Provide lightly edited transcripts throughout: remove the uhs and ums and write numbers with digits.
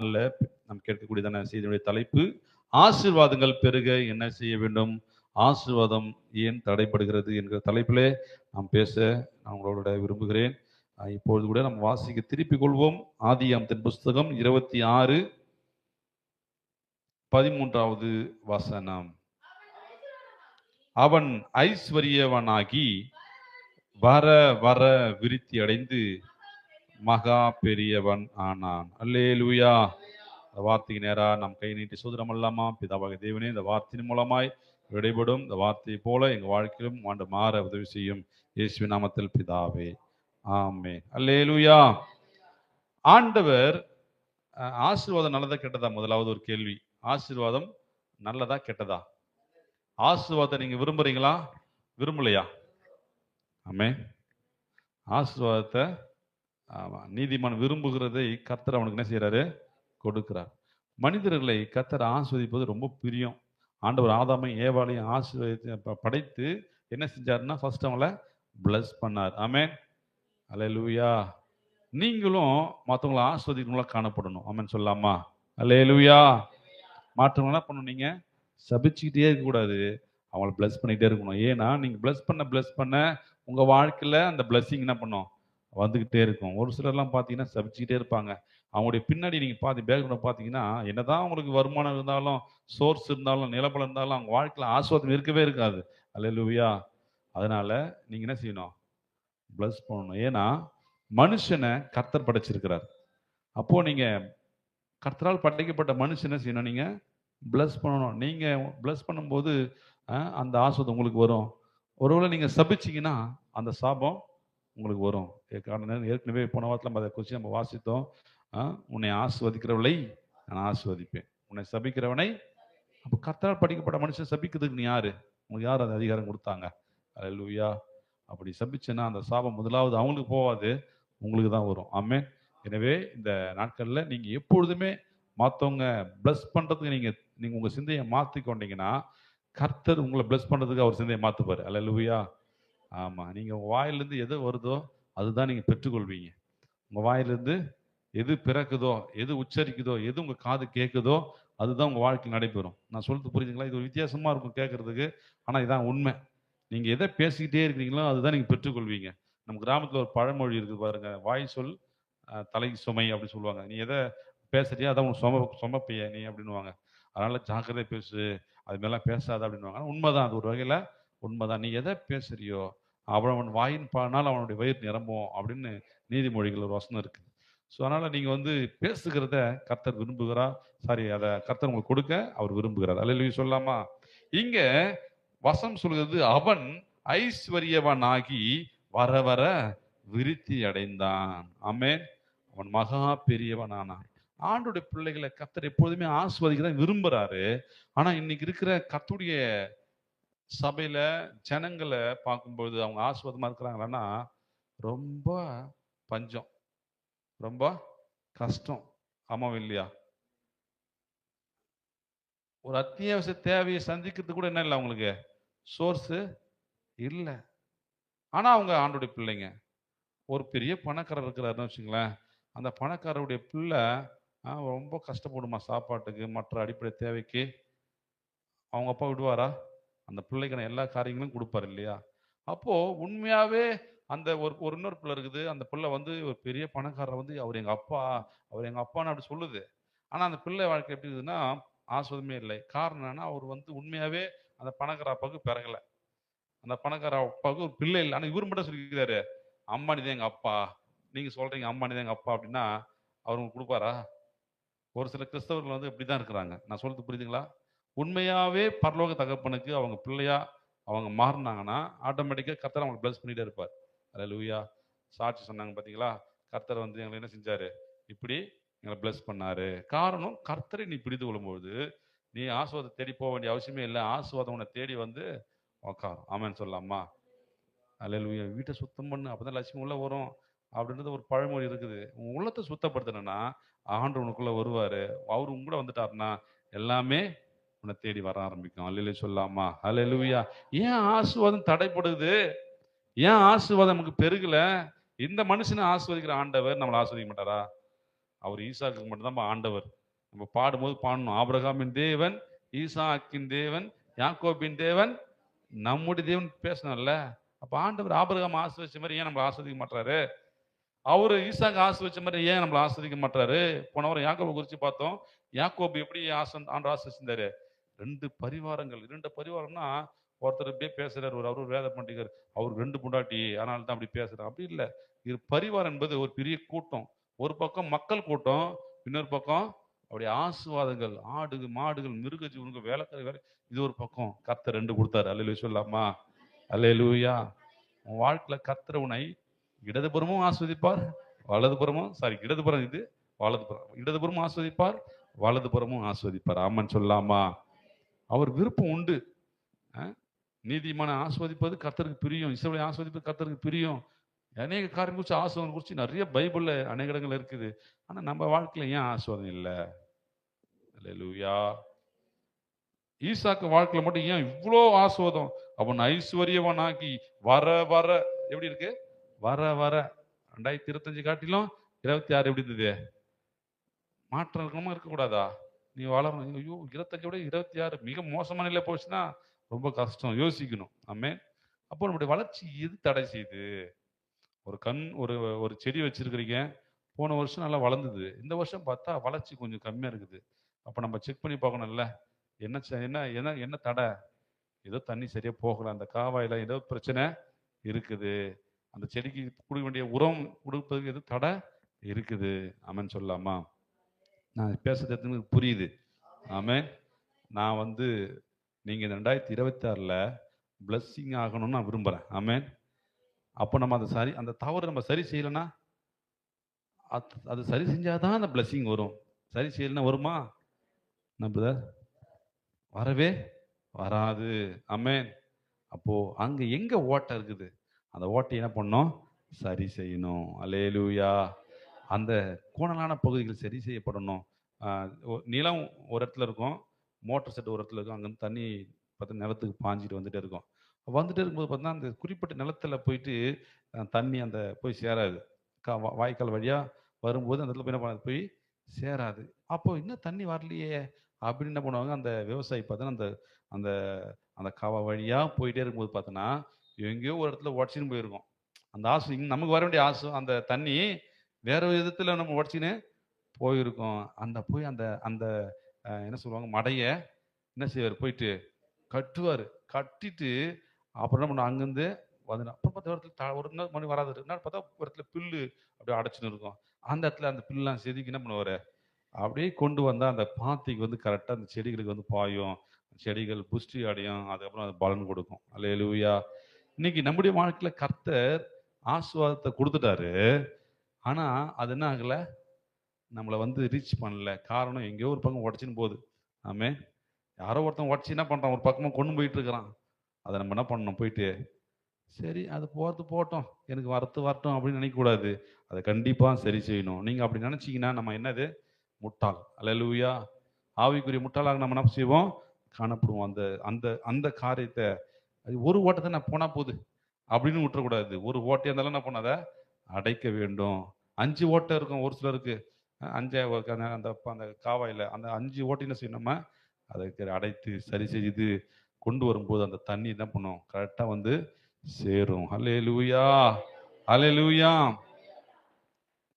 அல்ல, நாம் கேட்கக்கூடியதான செய்தியுடைய தலைப்பு, ஆசீர்வாதங்கள் பெருக என்ன செய்ய வேண்டும், ஆசீர்வாதம் ஏன் தடைபடுகிறது என்கிற தலைப்பிலே நாம் பேச நான் உங்களோட விரும்புகிறேன். இப்பொழுது கூட நம்ம வாசிக்க திருப்பிக் கொள்வோம். ஆதியாகமத்தின் புஸ்தகம் 26:13 வசனம். அவன் ஐஸ்வர்யவனாகி வர வர விருத்தி அடைந்து மகா பெரியவன் ஆனான். அல்லேலூயா. இந்த வார்த்தைக்கு நேரா நாம் கை நீட்டி சோதரம் அல்லாமா. பிதாவாக தேவனே, இந்த வார்த்தையின் மூலமாய் விடைபடும் இந்த வார்த்தையை போல எங்க வாழ்க்கையிலும் ஆண்டு மாற உதவி செய்யும். இயேசுவின் நாமத்தில் பிதாவே, ஆமென். அல்லேலூயா. ஆண்டவர் ஆசீர்வாதம் நல்லதா கெட்டதா? முதலாவது ஒரு கேள்வி. ஆசீர்வாதம் நல்லதா கெட்டதா? ஆசீர்வாதம் நீங்க விரும்புறீங்களா, விரும்பலையா? ஆமென். ஆசீர்வாதத்தை நீதிமான் விரும்புகிறதை கர்த்தர் அவனுக்கு என்ன செய்யறாரு? கொடுக்கிறார். மனிதர்களை கர்த்தர் ஆசீர்வதிப்பது ரொம்ப பிரியம். ஆண்டவர் ஆதாமை ஏவாளையும் ஆசீர்வதித்து படைத்து என்ன செஞ்சாருன்னா, ஃபர்ஸ்ட் அவங்கள பிளஸ் பண்ணார். ஆமென். அல்லேலூயா. நீங்களும் மற்றவங்களை ஆசீர்வதிக்கிறவங்களா காணப்படணும். ஆமென் சொல்லாமா? அல்லேலூயா. மாற்றவங்க என்ன பண்ணணும்? நீங்க சபிச்சுக்கிட்டே இருக்கக்கூடாது, அவங்கள பிளஸ் பண்ணிக்கிட்டே இருக்கணும். ஏன்னா நீங்க பிளஸ் பண்ண உங்க வாழ்க்கையில அந்த பிளஸ்ஸிங் என்ன பண்ணும்? வந்துகிட்டே இருக்கும். ஒரு சிலர்லாம் பார்த்தீங்கன்னா சபிச்சுக்கிட்டே இருப்பாங்க. அவங்களுடைய பின்னாடி நீங்க பேக்ரவுண்ட் பார்த்தீங்கன்னா, என்னதான் அவங்களுக்கு வருமானம் இருந்தாலும், சோர்ஸ் இருந்தாலும், நிலபலம் இருந்தாலும், அவங்க வாழ்க்கையில ஆசீர்வாதம் இருக்கவே இருக்காது. அல்லேலூயா. அதனால நீங்க என்ன செய்யணும்? பிளஸ் பண்ணணும். ஏன்னா மனுஷனை கர்த்தர் படைச்சிருக்கிறார். அப்போ நீங்க கர்த்தரால் படைக்கப்பட்ட மனுஷனை செய்யணும், நீங்க பிளஸ் பண்ணணும். நீங்க பிளஸ் பண்ணும்போது அந்த ஆசீர்வாதம் உங்களுக்கு வரும். ஒருவேளை நீங்க சபிச்சீங்கன்னா அந்த சாபம் உங்களுக்கு வரும். ஏற்கனவே போன வாரத்தில் நம்ம அதை குறித்து நம்ம வாசித்தோம். உன்னை ஆசீர்வதிக்கிறவளை நான் ஆசீர்வதிப்பேன், உன்னை சபிக்கிறவனை. அப்போ கர்த்தரால் படிக்கப்பட்ட மனுஷன் சபிக்கிறதுக்கு நீ யாரு? உங்களுக்கு யார் அந்த அதிகாரம் கொடுத்தாங்க? அல்லேலூயா. அப்படி சபிச்சேன்னா அந்த சாபம் முதலாவது அவங்களுக்கு போகாது, உங்களுக்கு தான் வரும். ஆமென். எனவே இந்த நாட்களில் நீங்க எப்பொழுதுமே மற்றவங்க பிளஸ் பண்றதுக்கு நீங்க உங்க சிந்தையை மாற்றி கொண்டீங்கன்னா, கர்த்தர் உங்களை பிளஸ் பண்றதுக்கு அவர் சிந்தையை மாத்துப்பாரு. அல்லேலூயா. ஆமா. நீங்க உங்க வாயிலிருந்து எது வருதோ அதுதான் நீங்க பெற்றுக்கொள்வீங்க. உங்க வாயிலிருந்து எது பிறக்குதோ, எது உச்சரிக்குதோ, எது உங்க காது கேட்குதோ அதுதான் உங்க வாழ்க்கையில் நடைபெறும். நான் சொல்றது புரியுதுங்களா? இது ஒரு வித்தியாசமா இருக்கும் கேட்கறதுக்கு, ஆனா இதான் உண்மை. நீங்க எதை பேசிக்கிட்டே இருக்கிறீங்களோ அதுதான் நீங்க பெற்றுக்கொள்வீங்க. நம்ம கிராமத்துல ஒரு பழமொழி இருக்கு பாருங்க, வாய் சொல் தலை சுமை அப்படின்னு சொல்லுவாங்க. நீ எதை பேசுறியோ அதான் உன் சுமப்பைய நீ அப்படின்னுவாங்க. அதனால ஜாக்கிரதை பேசு, அது மேலாம் பேசாத அப்படின்னுவாங்க. ஆனா உண்மைதான், அது ஒரு வகையில உண்மைதான். நீ எதை பேசுறியோ அவன் வாயின் பானால் அவனுடைய வயிறு நிரம்பும் அப்படின்னு நீதிமொழிகள் ஒரு வசனம் இருக்கு. ஸோ அதனால நீங்க பேசுகிறத கர்த்தர் விரும்புகிறார். சாரி, அதை கர்த்தர் உங்களுக்கு கொடுக்க அவர் விரும்புகிறார். அல்லேலூயா சொல்லாமா? இங்க வசனம் சொல்கிறது, அவன் ஐஸ்வர்யவனாகி வர வர விருத்தி அடைந்தான். ஆமென். அவன் மகா பெரியவனானான். ஆண்டுடைய பிள்ளைகளை கர்த்தர் எப்பொழுதுமே ஆசீர்வதிக்க விரும்புறாரு. ஆனா இன்னைக்கு இருக்கிற கர்த்தருடைய சபையில ஜனங்களை பார்க்கும்போது அவங்க ஆசீர்வாதமா இருக்கிறாங்களான்னா ரொம்ப பஞ்சம், ரொம்ப கஷ்டம். ஆமாம் இல்லையா? ஒரு அத்தியாவசிய தேவையை சந்திக்கிறது கூட என்ன இல்லை, அவங்களுக்கு சோர்ஸ் இல்லை. ஆனா அவங்க ஆண்டுடைய பிள்ளைங்க. ஒரு பெரிய பணக்காரர் இருக்கிறாருன்னு வச்சுங்களேன், அந்த பணக்காரருடைய பிள்ளை ரொம்ப கஷ்டப்படுமா சாப்பாட்டுக்கு, மற்ற அடிப்படை தேவைக்கு. அவங்க அப்பா விடுவாரா? அந்த பிள்ளைக்கான எல்லா காரியங்களும் கொடுப்பாரு இல்லையா? அப்போ உண்மையாவே அந்த ஒரு இன்னொரு பிள்ளை இருக்குது. அந்த பிள்ளை ஒரு பெரிய பணக்காரர் அவர் எங்க அப்பா, அவர் எங்க அப்பான்னு அப்படி சொல்லுது. ஆனா அந்த பிள்ளை வாழ்க்கை எப்படி இருக்குதுன்னா ஆஸ்வதமே இல்லை. காரணம் என்னன்னா, அவர் உண்மையாவே அந்த பணக்கார அப்பாவுக்கு பிறகல. அந்த பணக்கார அப்பாவுக்கு ஒரு பிள்ளை இல்லை. ஆனா இவர் மட்டும் சொல்லிக்கிறாரு, அம்பானி தான் எங்க அப்பா. நீங்க சொல்றீங்க அம்பானி தான் எங்க அப்பா அப்படின்னா அவர் உங்களுக்கு கொடுப்பாரா? ஒரு சில கிறிஸ்தவர்கள் இப்படிதான் இருக்கிறாங்க. நான் சொல்றது புரியுதுங்களா? உண்மையாவே பரலோக தகப்பனுக்கு அவங்க பிள்ளையா அவங்க மாறினாங்கன்னா ஆட்டோமேட்டிக்கா கர்த்தர் அவங்களை பிளஸ் பண்ணிட்டே இருப்பார். அல்லேலூயா. சாட்சி சொன்னாங்க பார்த்தீங்களா? கர்த்தர் எங்களை என்ன செஞ்சாரு? இப்படி எங்களை பிளஸ் பண்ணாரு. காரணம், கர்த்தரை நீ பிடித்து கொள்ளும்போது நீ ஆசீர்வாதத்தை தேடி போக வேண்டிய அவசியமே இல்லை. ஆசீர்வாதம் உன்னை தேடி உக்காரும். ஆமென் சொல்லலாமா? அல்லேலூயா. வீட்டை சுத்தம் பண்ணு, அப்பதான் லட்சுமி உள்ள வரும் அப்படின்றது ஒரு பழமொழி இருக்குது. உன் உள்ளத்தை சுத்தப்படுத்தணும்னா ஆண்டவர் உனக்குள்ள வருவாரு. அவர் உங்க கூட வந்துட்டாருன்னா எல்லாமே உன்னை தேடி வர ஆரம்பிக்கும். அல்லேலூயா சொல்லாமா? அல்லேலூயா. ஏன் ஆசீர்வாதம் தடைப்படுது? ஏன் ஆசீர்வாதம் நமக்கு பெருகல? இந்த மனுஷனை ஆசீர்வதிக்கிற ஆண்டவர் நம்மளை ஆசீர்வதிக்க மாட்டாரா? அவர் ஈசாக்கு மட்டும்தான் ஆண்டவர். நம்ம பாடும்போது பாடணும், ஆபிரகாமின் தேவன், ஈசாக்கின் தேவன், யாக்கோபின் தேவன், நம்முடைய தேவன் பேசணும்ல. அப்ப ஆண்டவர் ஆபிரகாம் ஆசீர்வதிச்ச மாதிரி ஏன் நம்மளை ஆஸ்வதிக்க மாட்டாரு? அவரு ஈசாக்கு ஆசீர்வதிச்ச மாதிரி ஏன் நம்மளை ஆஸ்வதிக்க மாட்டாரு? போன வாரம் யாக்கோபை குறித்து பார்த்தோம். யாக்கோபு எப்படி ஆண்டு ஆசீர்வதிச்சிருந்தாரு? 2 பரிவாரங்கள், 2 பரிவாரம்னா ஒருத்தர் இப்படியே பேசுறாரு, அவரு வேத பண்டிகர், அவருக்கு 2 பொண்டாட்டி, அதனால தான் அப்படி பேசுறாரு. அப்படி இல்லை. இது பரிவாரம் என்பது ஒரு பெரிய கூட்டம். ஒரு பக்கம் மக்கள் கூட்டம், இன்னொரு பக்கம் அவருடைய ஆசீர்வாதங்கள், ஆடு மாடுகள், மிருக ஜீவனுக்கு வேலைக்கார வேலை. இது ஒரு பக்கம். கர்த்தர் 2 கொடுத்தாரு. அல்லேலூயா சொல்லாமா? அல்லேலூயா. உன் வாழ்க்கையில கர்த்தர் உன்னை இடதுபுறமும் ஆஸ்வதிப்பார், வலதுபுறமும் இடதுபுறம் இது, வலதுபுறம், இடதுபுறமும் ஆஸ்வதிப்பார், வலதுபுறமும் ஆஸ்வதிப்பார். ஆமன் சொல்லாமா? அவர் விருப்பம் உண்டு. நீதிமான ஆஸ்வதிப்பது கர்த்தருக்கு பிரியம், இஸ்ரவேலை ஆஸ்வதிப்பது கர்த்தருக்கு பிரியம். அநேக காரியம் குறித்து ஆசீர்வாதம் குறித்து நிறைய பைபிள்ல அநேக இடங்கள் இருக்குது. ஆனா நம்ம வாழ்க்கையில ஏன் ஆசீர்வாதம் இல்லை? அல்லேலூயா. ஈசாக்கு வாழ்க்கையில மட்டும் ஏன் இவ்வளோ ஆசீர்வாதம்? அவன் ஐஸ்வர்யவனாகி வர வர எப்படி இருக்கு? வர வர 2025 காட்டிலும் 26 எப்படி இருந்தது? மாற்றம் இருக்கணுமா இருக்கக்கூடாதா? நீ வளரணும். ஐயோ 25 விட 26 மிக மோசமான நிலை போச்சுன்னா ரொம்ப கஷ்டம். யோசிக்கணும். ஆமே. அப்போ நம்முடைய வளர்ச்சி எது தடை செய்யுது? ஒரு ஒரு செடி வச்சிருக்கிறீங்க, போன வருஷம் நல்லா வளர்ந்தது, இந்த வருஷம் பார்த்தா வளர்ச்சி கொஞ்சம் கம்மியா இருக்குது. அப்ப நம்ம செக் பண்ணி பார்க்கணும்ல, என்ன என்ன என்ன என்ன தடை? ஏதோ தண்ணி சரியா போகல, அந்த காவாயில ஏதோ பிரச்சனை இருக்குது, அந்த செடிக்கு கொடுக்க வேண்டிய உரம் கொடுப்பதுக்கு எது தடை இருக்குது. ஆமென் சொல்லாமா? நான் பேசுறது புரியுது? ஆமென். நான் நீங்க 2026ல பிளஸ்ஸிங் ஆகணும்னு நான் விரும்புறேன். ஆமென். அப்போ நம்ம அந்த தவறு நம்ம சரி செய்யலைன்னா, அது சரி செஞ்சாதான் அந்த பிளஸ்ஸிங் வரும். சரி செய்யலைன்னா வருமா? நம்ம வரவே வராது. ஆமென். அப்போ அங்க எங்க ஓட்டை இருக்குது, அந்த ஓட்டை என்ன பண்ணணும்? சரி செய்யணும். அல்லேலூயா. அந்த கோணலான பகுதிகள் சரி செய்யப்படணும். நிலம் ஒரு இடத்துல இருக்கும், மோட்டர் செட் ஒரு இடத்துல இருக்கும். அங்கேருந்து தண்ணி பார்த்தா நிலத்துக்கு பாஞ்சிட்டு வந்துட்டே இருக்கும். வந்துட்டே இருக்கும்போது பார்த்தீங்கன்னா, அந்த குறிப்பிட்ட நிலத்துல போயிட்டு தண்ணி அந்த போய் சேராது. வாய்க்கால் வழியா வரும்போது அந்த இடத்துல போய் என்ன பண்ணாது? போய் சேராது. அப்போ இன்னும் தண்ணி வரலையே அப்படின்னு என்ன பண்ணுவாங்க? அந்த விவசாயி பார்த்தோன்னா அந்த அந்த அந்த காவா வழியா போயிட்டே இருக்கும்போது பார்த்தோன்னா, எங்கேயோ ஒரு இடத்துல உடச்சின்னு போயிருக்கும். அந்த நமக்கு வர வேண்டிய அந்த தண்ணி வேற விதத்துல நம்ம உடச்சின்னு போயிருக்கோம். போய் அந்த அந்த என்ன சொல்லுவாங்க? மடைய என்ன செய்வார்? போயிட்டு கட்டுவாரு. கட்டிட்டு அப்புறம் என்ன பண்ணும்? அங்கேருந்து வந்து அப்புறம் பார்த்தா ஒரு இடத்துல ஒரு நாள் மணி வராது. 2 நாள் பார்த்தா ஒரு இடத்துல புல்லு அப்படியே அடைச்சுன்னு இருக்கும். அந்த இடத்துல அந்த புல்லாம் செதுக்கி என்ன பண்ணுவாரு? அப்படியே கொண்டு வந்தா அந்த பாத்திக்கு கரெக்டா அந்த செடிகளுக்கு பாயும். செடிகள் புஷ்டி அடையும். அதுக்கப்புறம் அது பலன் கொடுக்கும். அல்லேலூயா. இன்னைக்கு நம்முடைய வாழ்க்கையில கர்த்தர் ஆசீர்வாதத்தை கொடுத்துட்டாரு. ஆனா அது என்ன ஆகல? நம்மளை ரீச் பண்ணல. காரணம் எங்கேயோ ஒரு பக்கம் உடச்சின்னு போகுது. ஆமே. யாரோ ஒருத்தன் உடச்சி என்ன பண்றான்? ஒரு பக்கமா கொண்டு போயிட்டு இருக்கிறான். அதை நம்ம என்ன பண்ணணும்? போயிட்டு சரி அது போறது போட்டோம், எனக்கு வரட்டும் அப்படின்னு நினைக்கக்கூடாது. அதை கண்டிப்பா சரி செய்யணும். நீங்க அப்படி நினைச்சீங்கன்னா நம்ம என்னது? முட்டாள். அல்லேலூயா. ஆவிக்குரிய முட்டாளாக நம்ம என்ன செய்வோம்? காணப்படுவோம். அந்த அந்த அந்த காரியத்தை ஒரு ஓட்டத்தை நான் போனா போகுது அப்படின்னு விட்டுறக்கூடாது. ஒரு ஓட்டையா இருந்தாலும் என்ன பண்ணாத? அடைக்க வேண்டும். 5 ஓட்டை இருக்கும் ஒரு சிலருக்கு. 5 அந்த அந்த காவாயில அந்த 5 ஓட்டை என்ன செய்யணுமா? அதை அடைத்து சரி செய்து கொண்டு வரும்போது அந்த தண்ணி என்ன பண்ணும்? கரெக்டா சேரும். அல்லேலூயா. அல்லேலூயா.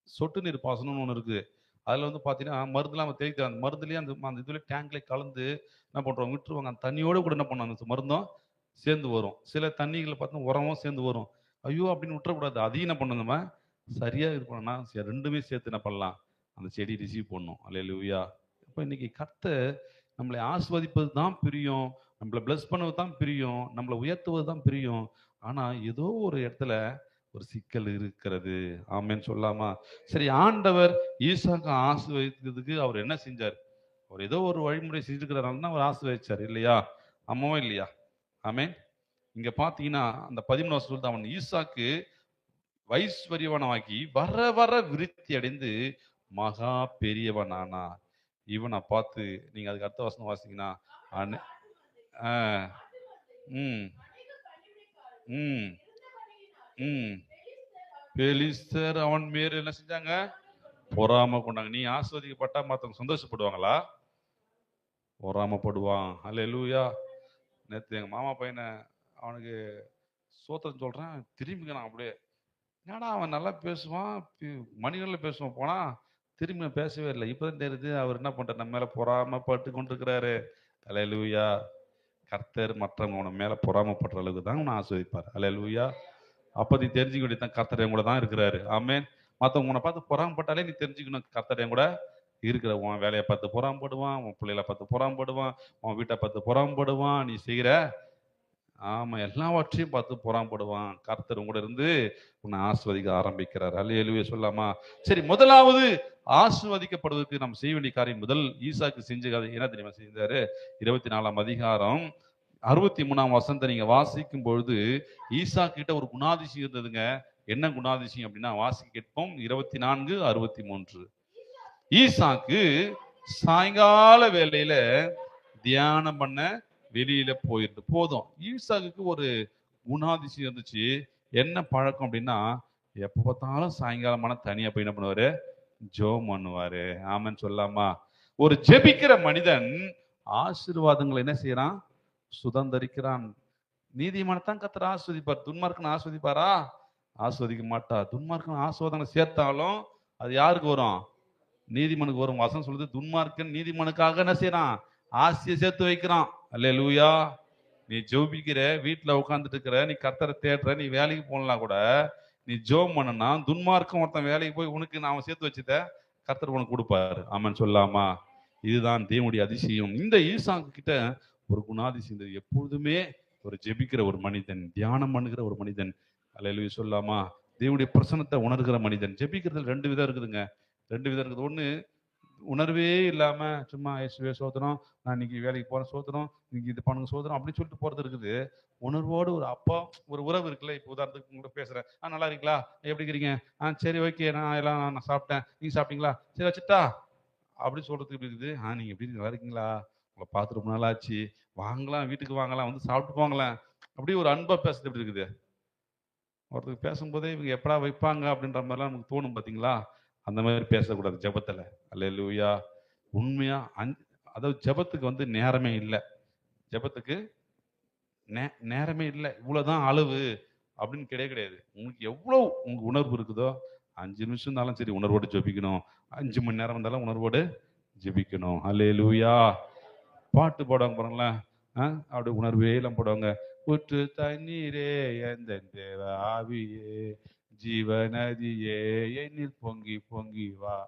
சொட்டு நீர் பாசனம்னு ஒண்ணு இருக்கு. அதுல பாத்தீங்கன்னா மருந்துலாம் தெளிக்க, அந்த மருந்துலயே அந்த இதுல டேங்க்ல கலந்து என்ன பண்றோம்? விட்டுருவாங்க. அந்த தண்ணியோட கூட என்ன பண்ணும்? அந்த மருந்தும் சேர்ந்து வரும். சில தண்ணிகளை பார்த்தா உரமும் சேர்ந்து வரும். ஐயோ அப்படின்னு விட்டுறக்கூடாது. அதையும் என்ன பண்ணணும்? நம்ம சரியா இது பண்ணணும்னா 2மே சேர்த்து என்ன பண்ணலாம்? அந்த செடி ரிசீவ் பண்ணும். அல்லேலூயா. அப்ப இன்னைக்கு கர்த்தர் நம்மளை ஆஸ்வதிப்பது தான் பிரியம், நம்மளை பிளஸ் பண்ணுவது தான் பிரியம், நம்மளை உயர்த்துவது தான் பிரியம். ஆனா ஏதோ ஒரு இடத்துல ஒரு சிக்கல் இருக்கிறது. ஆமென்னு சொல்லாமா? சரி, ஆண்டவர் ஈசாக்க ஆசீர்வதிக்கிறதுக்கு அவர் என்ன செஞ்சார்? அவர் ஏதோ ஒரு வழிமுறை செஞ்சிருக்கிறதுனால தான் அவர் ஆசீர்வதிச்சார் இல்லையா? ஆமாவா இல்லையா? ஆமென். இங்க பாத்தீங்கன்னா அந்த 13 வருஷம் அவன் ஈசாக்கு வைஸ்வரியவனாகி வர வர விருத்தி அடைந்து மகா பெரியவனானார். இவனை பார்த்து நீங்க அதுக்கு அடுத்த வசனம் வாசிங்கன்னா ம் ம் ம் பெலிஸ்தர் அவன் மேல் என்ன செஞ்சாங்க? பொறாம கொண்டாங்க. நீ ஆஸ்வதிக்கப்பட்டா மற்றவங்க சந்தோஷப்படுவாங்களா? பொறாமப்படுவான். அல்லேலூயா. நேற்று எங்கள் மாமா பையனை அவனுக்கு சோத்திரம் சொல்கிறேன், திரும்பிக்கிறான் அப்படியே. என்னடா அவன் நல்லா பேசுவான், மணிகளில் பேசுவான், போனா திரும்பி பேசவே இல்லை. இப்போதான் தெரியுது அவர் என்ன பண்ணுறாரு, நம்ம மேலே பொறாமப்பட்டு கொண்டிருக்கிறாரு. அல்லேலூயா. கர்த்தர் மற்றவங்க உன மேலே பொறாமப்படுற அளவுக்கு தான் உன்னை ஆஸ்வதிப்பார். அல்லேலூயா. அப்போ நீ தெரிஞ்சுக்க வேண்டியது கர்த்தர் என் கூட தான் இருக்கிறாரு. ஆமென். மற்றவங்க உன்னை பார்த்து பொறாமப்பட்டாலே நீ தெரிஞ்சுக்கணும், கர்த்தர் என் கூட இருக்கிற. உன் வேலையை பார்த்து பொறாமப்படுவான், உன் பிள்ளைகளை பார்த்து பொறாமப்படுவான், உன் வீட்டை பார்த்து பொறாமப்படுவான், நீ செய்கிற ஆமா எல்லாவற்றையும் பார்த்து பொறாமப்படுவான். கர்த்தர் உங்களோட இருந்து உன்னை ஆஸ்வதிக்க ஆரம்பிக்கிறார். அல்லேலூயா சொல்லாமா? சரி, முதலாவது ஆஸ்வதிக்கப்படுவதற்கு நம்ம செய்ய வேண்டிய காரியம், முதல் ஈசாக்கு செஞ்ச என்ன தெரியுமா செஞ்சாரு? 24ஆம் அதிகாரம் 63ஆம் வசனத்தை நீங்க வாசிக்கும் பொழுது, ஈசா கிட்ட ஒரு குணாதிசயம் இருந்ததுங்க. என்ன குணாதிசயம் அப்படின்னா, வாசி கேட்போம். 24:63. ஈசாக்கு சாயங்கால வேளையில தியானம் பண்ண வெளியில போயிருந்து போதும். ஈசாக்கு ஒரு குணாதிசயம் இருந்துச்சு. என்ன பழக்கம் அப்படின்னா, எப்ப பார்த்தாலும் சாயங்காலமான தனியா போய் என்ன பண்ணுவாரு? ஜெபம் பண்ணுவாரு. ஆமென் சொல்லாமா? ஒரு ஜெபிக்கிற மனிதன் ஆசீர்வாதங்களை என்ன செய்யறான்? சுதந்தரிக்கிறான். நீதிமானத்தான் கர்த்தர் ஆஸ்வதிப்பார். துன்மார்க்கன் ஆஸ்வதிப்பாரா? ஆஸ்வதிக்க மாட்டார். துன்மார்க்கன் ஆசீர்வாதங்களை சேர்த்தாலும் அது யாருக்கு வரும்? நீதிமனுக்கு வரும். வசனம் சொல்லுது, துன்மார்க்கன் நீதிமனுக்காக என்ன செய்யறான்? ஆசையை சேர்த்து வைக்கிறான். அல்லேலூயா. நீ ஜெபிக்கிற, வீட்டுல உட்கார்ந்துட்டு இருக்கிற, நீ கர்த்தரை தேடுற, நீ வேலைக்கு போனலாம் கூட, நீ ஜெபம் பண்ணனா துன்மார்க்கம் ஒருத்தன் வேலைக்கு போய் உனக்கு நான் சேர்த்து வச்சுட்ட கர்த்தர் உனக்கு கொடுப்பாரு. ஆமென் சொல்லாமா? இதுதான் தேவனுடைய அதிசயம். இந்த ஈசாக்கு கிட்ட ஒரு குணாதிசயம், எப்பொழுதுமே ஒரு ஜெபிக்கிற ஒரு மனிதன், தியானம் பண்ணுகிற ஒரு மனிதன். அல்லேலூயா சொல்லாமா? தேவனுடைய பிரசன்னத்தை உணர்கிற மனிதன். ஜெபிக்கிறதுல 2 விதம் இருக்குதுங்க. 2 விதம் இருக்குது. ஒண்ணு, உணர்வே இல்லாம சும்மா இயேசுவே சோதனம், நான் இன்னைக்கு வேலைக்கு போறேன் சோதனம், இன்னைக்கு இது பண்ணுங்க சோதனம் அப்படின்னு சொல்லிட்டு போறது இருக்குது. உணர்வோடு ஒரு அப்பா, ஒரு உறவு இருக்குல்ல. இப்போ உதாரணத்துக்கு உங்கள்கிட்ட பேசுறேன், நல்லா இருக்கீங்களா, எப்படி இருக்கிறீங்க, சரி ஓகே, நான் சாப்பிட்டேன், நீங்க சாப்பிட்டீங்களா, சரி வச்சுட்டா அப்படி சொல்றதுக்கு எப்படி இருக்குது? நீங்க எப்படி நல்லா இருக்கீங்களா, உங்களை பார்த்து ரொம்ப நாள் ஆச்சு, வாங்கலாம் வீட்டுக்கு வாங்கலாம், வந்து சாப்பிட்டு போங்களேன், அப்படி ஒரு அன்பா பேசுறது எப்படி இருக்குது? ஒருத்தருக்கு பேசும்போதே இவங்க எப்படா வைப்பாங்க அப்படின்ற மாதிரிலாம் நமக்கு தோணும் பார்த்தீங்களா? அந்த மாதிரி பேசக்கூடாது ஜெபத்துல. அல்லேலூயா. உண்மையா அதாவது ஜெபத்துக்கு நேரமே இல்லை. ஜெபத்துக்கு நேரமே இல்லை, இவ்வளவுதான் அளவு அப்படின்னு கிடையாது. உங்களுக்கு எவ்வளவு உங்க உணர்வு இருக்குதோ, 5 நிமிஷம் இருந்தாலும் சரி உணர்வோடு ஜெபிக்கணும், 5 மணி நேரம் இருந்தாலும் உணர்வோடு ஜெபிக்கணும். அல்லேலூயா. பாட்டு பாடுவாங்க பாருங்களேன், அப்படி உணர்வே எல்லாம் போடுவாங்க. ஊற்று தண்ணீரே எந்த தேவ ஆவியே, ஜீவநதியே என்னில் பொங்கி பொங்கி வா.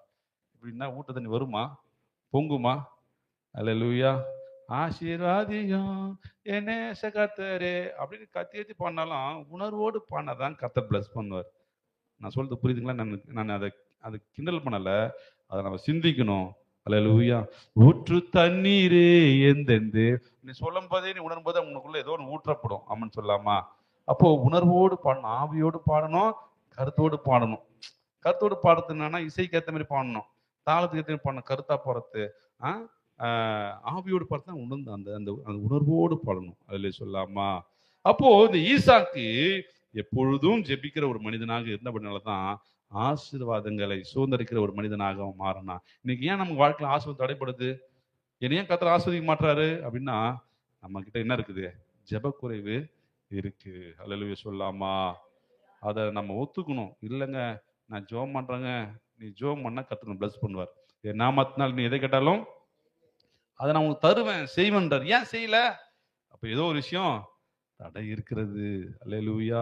இப்படின்னா ஊட்ட தண்ணி வருமா? பொங்குமா? அல்லேலூயா. ஆசீர்வாதியும் என்னே கர்த்தரே அப்படின்னு கத்தி கத்தி பாடினாலும் உணர்வோடு பாடினாதான் கர்த்தர் பிளஸ் பண்ணுவார். நான் சொல்றது புரியுதுங்களா? நான் அதை கிண்டல் பண்ணல, அதை நம்ம சிந்திக்கணும். அல்லேலூயா. ஊற்று தண்ணீரே எந்தெந்து, நீ சொல்லும் போதே நீ உணரும் போதே உனக்குள்ள ஏதோ ஒன்று ஊற்றப்படும். ஆமென் சொல்லாமா? அப்போ உணர்வோடு பாடணும், ஆவியோடு பாடணும், கருத்தோடு பாடணும். கருத்தோடு பாடுறது என்னன்னா, இசைக்கு ஏற்ற மாதிரி பாடணும், தாளத்துக்கு ஏற்ற மாதிரி பாடணும். கருத்தா போறது ஆவியோடு பாடுறது தான் உணர்ந்து அந்த அந்த உணர்வோடு பாடணும். அதுல சொல்லாமா? அப்போ இந்த ஈசாக்கு எப்பொழுதும் ஜெபிக்கிற ஒரு மனிதனாக இருந்தபடினாலதான் ஆசீர்வாதங்களை சுதந்திரிக்கிற ஒரு மனிதனாக அவன் மாறினான். இன்னைக்கு ஏன் நம்ம வாழ்க்கையில ஆசீர்வாதம் தடைப்படுது? ஏன் கர்த்தர் ஆசீர்வதிக்க மாட்டாரு அப்படின்னா, நம்ம கிட்ட என்ன இருக்குது? ஜெபக்குறைவு இருக்கு. அல்லேலூயா சொல்லாமா? அதை நம்ம ஒத்துக்கணும். இல்லைங்க, நான் ஜெபம் பண்றேங்க, நீ ஜெபம் பண்ணா கர்த்தர் பிளஸ் பண்ணுவார். என் நாமத்தினால் நீ எதை கேட்டாலும் அதை நான் உனக்கு தருவேன், செய்வேன்றார். ஏன் செய்யல? அப்ப ஏதோ ஒரு விஷயம் தடை இருக்கிறது. அல்லேலூயா.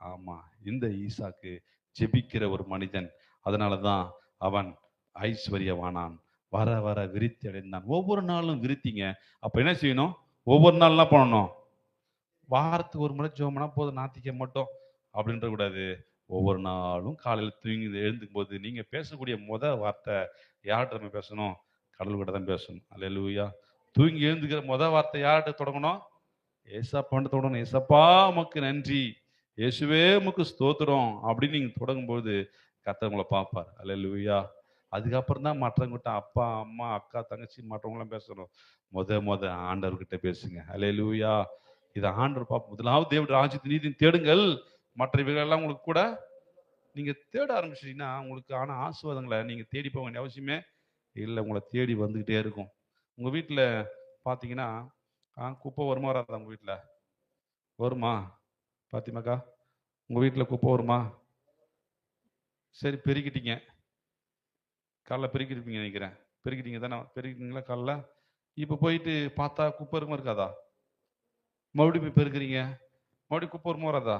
ஆமா, இந்த ஈசாக்கு ஜெபிக்கிற ஒரு மனிதன். அதனாலதான் அவன் ஐஸ்வர்யவானான், வர வர விருத்தி அடைந்தான். ஒவ்வொரு நாளும் விருத்திங்க. அப்ப என்ன செய்யணும்? ஒவ்வொரு நாள் என்ன பண்ணணும்? வாரத்துக்கு ஒரு முறை ஜெபம்னா போதும், நாத்திக்க மாட்டோம் அப்படின்ற கூடாது. ஒவ்வொரு நாளும் காலையில் தூங்கி எழுந்துக்கும் போது நீங்க பேசக்கூடிய வார்த்தை யார்கிட்ட நம்ம பேசணும்? கடவுள்கிட்ட தான் பேசணும். அல்லேலூயா. தூங்கி எழுந்துக்கிற வார்த்தை யார்கிட்ட தொடங்கணும்? ஏசப்பான்னு தொடங்கணும். ஏசப்பா உமக்கு நன்றி, இயேசுவே உமக்கு ஸ்தோத்திரம் அப்படின்னு நீங்க தொடங்கும்போது கர்த்தர் உங்களை பார்ப்பார். அல்லேலூயா. அதுக்கப்புறம் தான் மற்றவங்கிட்ட அப்பா அம்மா அக்கா தங்கச்சி மற்றவங்களாம் பேசணும். ஆண்டவர்கிட்ட பேசுங்க. அல்லேலூயா. இதை ஆண்டவர் பார்ப்போம். முதலாவது தேவனுடைய ராஜ்யத்தின் நீதியும் தேடுங்கள், மற்ற இவைகளெல்லாம் உங்களுக்கு கூட நீங்க தேட ஆரம்பிச்சிட்டீங்கன்னா உங்களுக்கு ஆசீர்வாதங்களை நீங்க தேடி போக வேண்டிய அவசியமே இல்லை. உங்களை தேடி வந்துகிட்டே இருக்கும். உங்க வீட்டில் பார்த்தீங்கன்னா குப்பை வருமா வராதா? உங்க வீட்டில் வருமா பாத்திமாக்கா? உங்க வீட்டில் குப்பை வருமா? சரி, பெருக்கிட்டீங்க. காலைல பெருக்கிருப்பீங்க நினைக்கிறேன். பெருக்கிட்டீங்க தானே? பெருக்கிட்டீங்களா காலைல? இப்போ போயிட்டு பார்த்தா குப்பை இருக்குமா இருக்காதா? மறுபடியும் போய் பெருக்குறீங்க, மறுபடியும் குப்பை வருமா வராதா?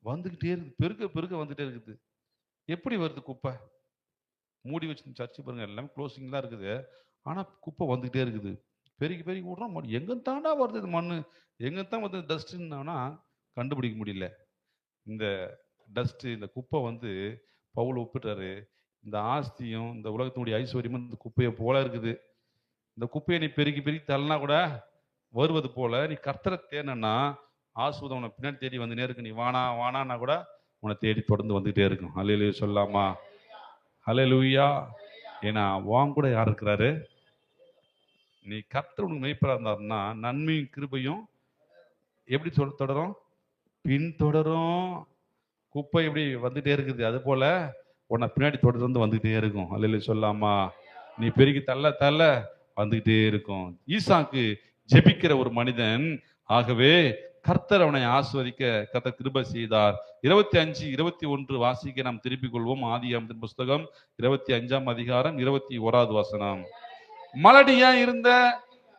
வந்துகிட்டே இருக்கு. பெருக்க பெருக்க வந்துட்டே இருக்குது. எப்படி வருது குப்பை? மூடி வச்சு சர்ச்சு பாருங்க, எல்லாமே க்ளோசிங் தான் இருக்குது. ஆனா குப்பை வந்துகிட்டே இருக்குது. பெருக்கி பெருக்கி விட்றோம். எங்க தாண்டா வருது இது மண்ணு? எங்க தான் வந்து டஸ்ட்னா கண்டுபிடிக்க முடியல. இந்த டஸ்ட், இந்த குப்பை வந்து பவுல் ஒப்பிட்டாரு. இந்த ஆஸ்தியும் இந்த உலகத்தினுடைய ஐஸ்வர்யமும் இந்த குப்பையை போல இருக்குது. இந்த குப்பையை நீ பெருக்கி பெருக்கி தள்ளனா கூட வருவது போல நீ கர்த்தரை தேடினா ஆஸ்வதம் உன்னை பின்னாடி தேடி வந்துட்டே இருக்கு. நீ வானா வானான்னா கூட உன்னை தேடி தொடர்ந்து வந்துகிட்டே இருக்கும். ஹல்லேலூயா சொல்லாமா? ஹல்லேலூயா. ஏன்னா வாங்க கூட யார் இருக்கிறாரு? நீ கர்த்தர் உனக்கு மெய்ப்பரா இருந்தாருன்னா நன்மையும் கிருபையும் எப்படி தொடரும்? பின்தொடரும். குப்பை எப்படி வந்துட்டே இருக்குது, அது போல உன்னை பின்னாடி தொடர்ந்து வந்துகிட்டே இருக்கும். ஹல்லேலூயா சொல்லாமா? நீ பெருகி தள்ள தள்ள வந்துகிட்டே இருக்கும். ஈசாக்கு ஜெபிக்கிற ஒரு மனிதன். ஆகவே கர்த்தர் அவனை ஆஸ்வதிக்க கர்த்தர் கிருபை செய்தார். 25, 21 வாசிக்க நாம் திருப்பிக் கொள்வோம். ஆதியாகமத்தின் புஸ்தகம் 25ஆம் அதிகாரம் 21வது வசனம். மலடியா இருந்த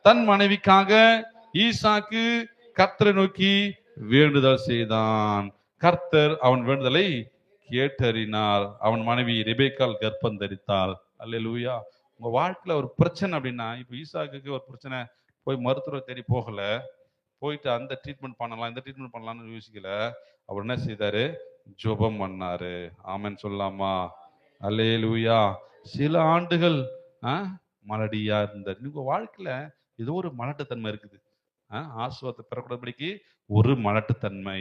தன் மனைவிக்காக ஈசாக்கு கர்த்தரை நோக்கி வேண்டுதல் செய்தான். கர்த்தர் அவன் வேண்டுதலை கேட்டறினார். அவன் மனைவி ரெபேக்காள் கர்ப்பம் தரித்தாள். அல்லேலூயா. உங்க வாழ்க்கையில ஒரு பிரச்சனை அப்படின்னா, இப்ப ஈசாக்குக்கு ஒரு பிரச்சனை, போய் மருத்துவரை தேடி போகல, போயிட்டு அந்த ட்ரீட்மெண்ட் பண்ணலாம் இந்த ட்ரீட்மெண்ட் பண்ணலாம்னு யோசிக்கல. அவர் என்ன செய்தாரு? ஜெபம் பண்ணாரு. ஆமென் சொல்லாமா? அல்லேலூயா. சில ஆண்டுகள் மலடியா இருந்தார். உங்க வாழ்க்கையில ஏதோ ஒரு மலட்டுத்தன்மை இருக்குது. ஆசுவாதத்தை பெறக்கூடாதபடிக்கு ஒரு மலட்டுத்தன்மை.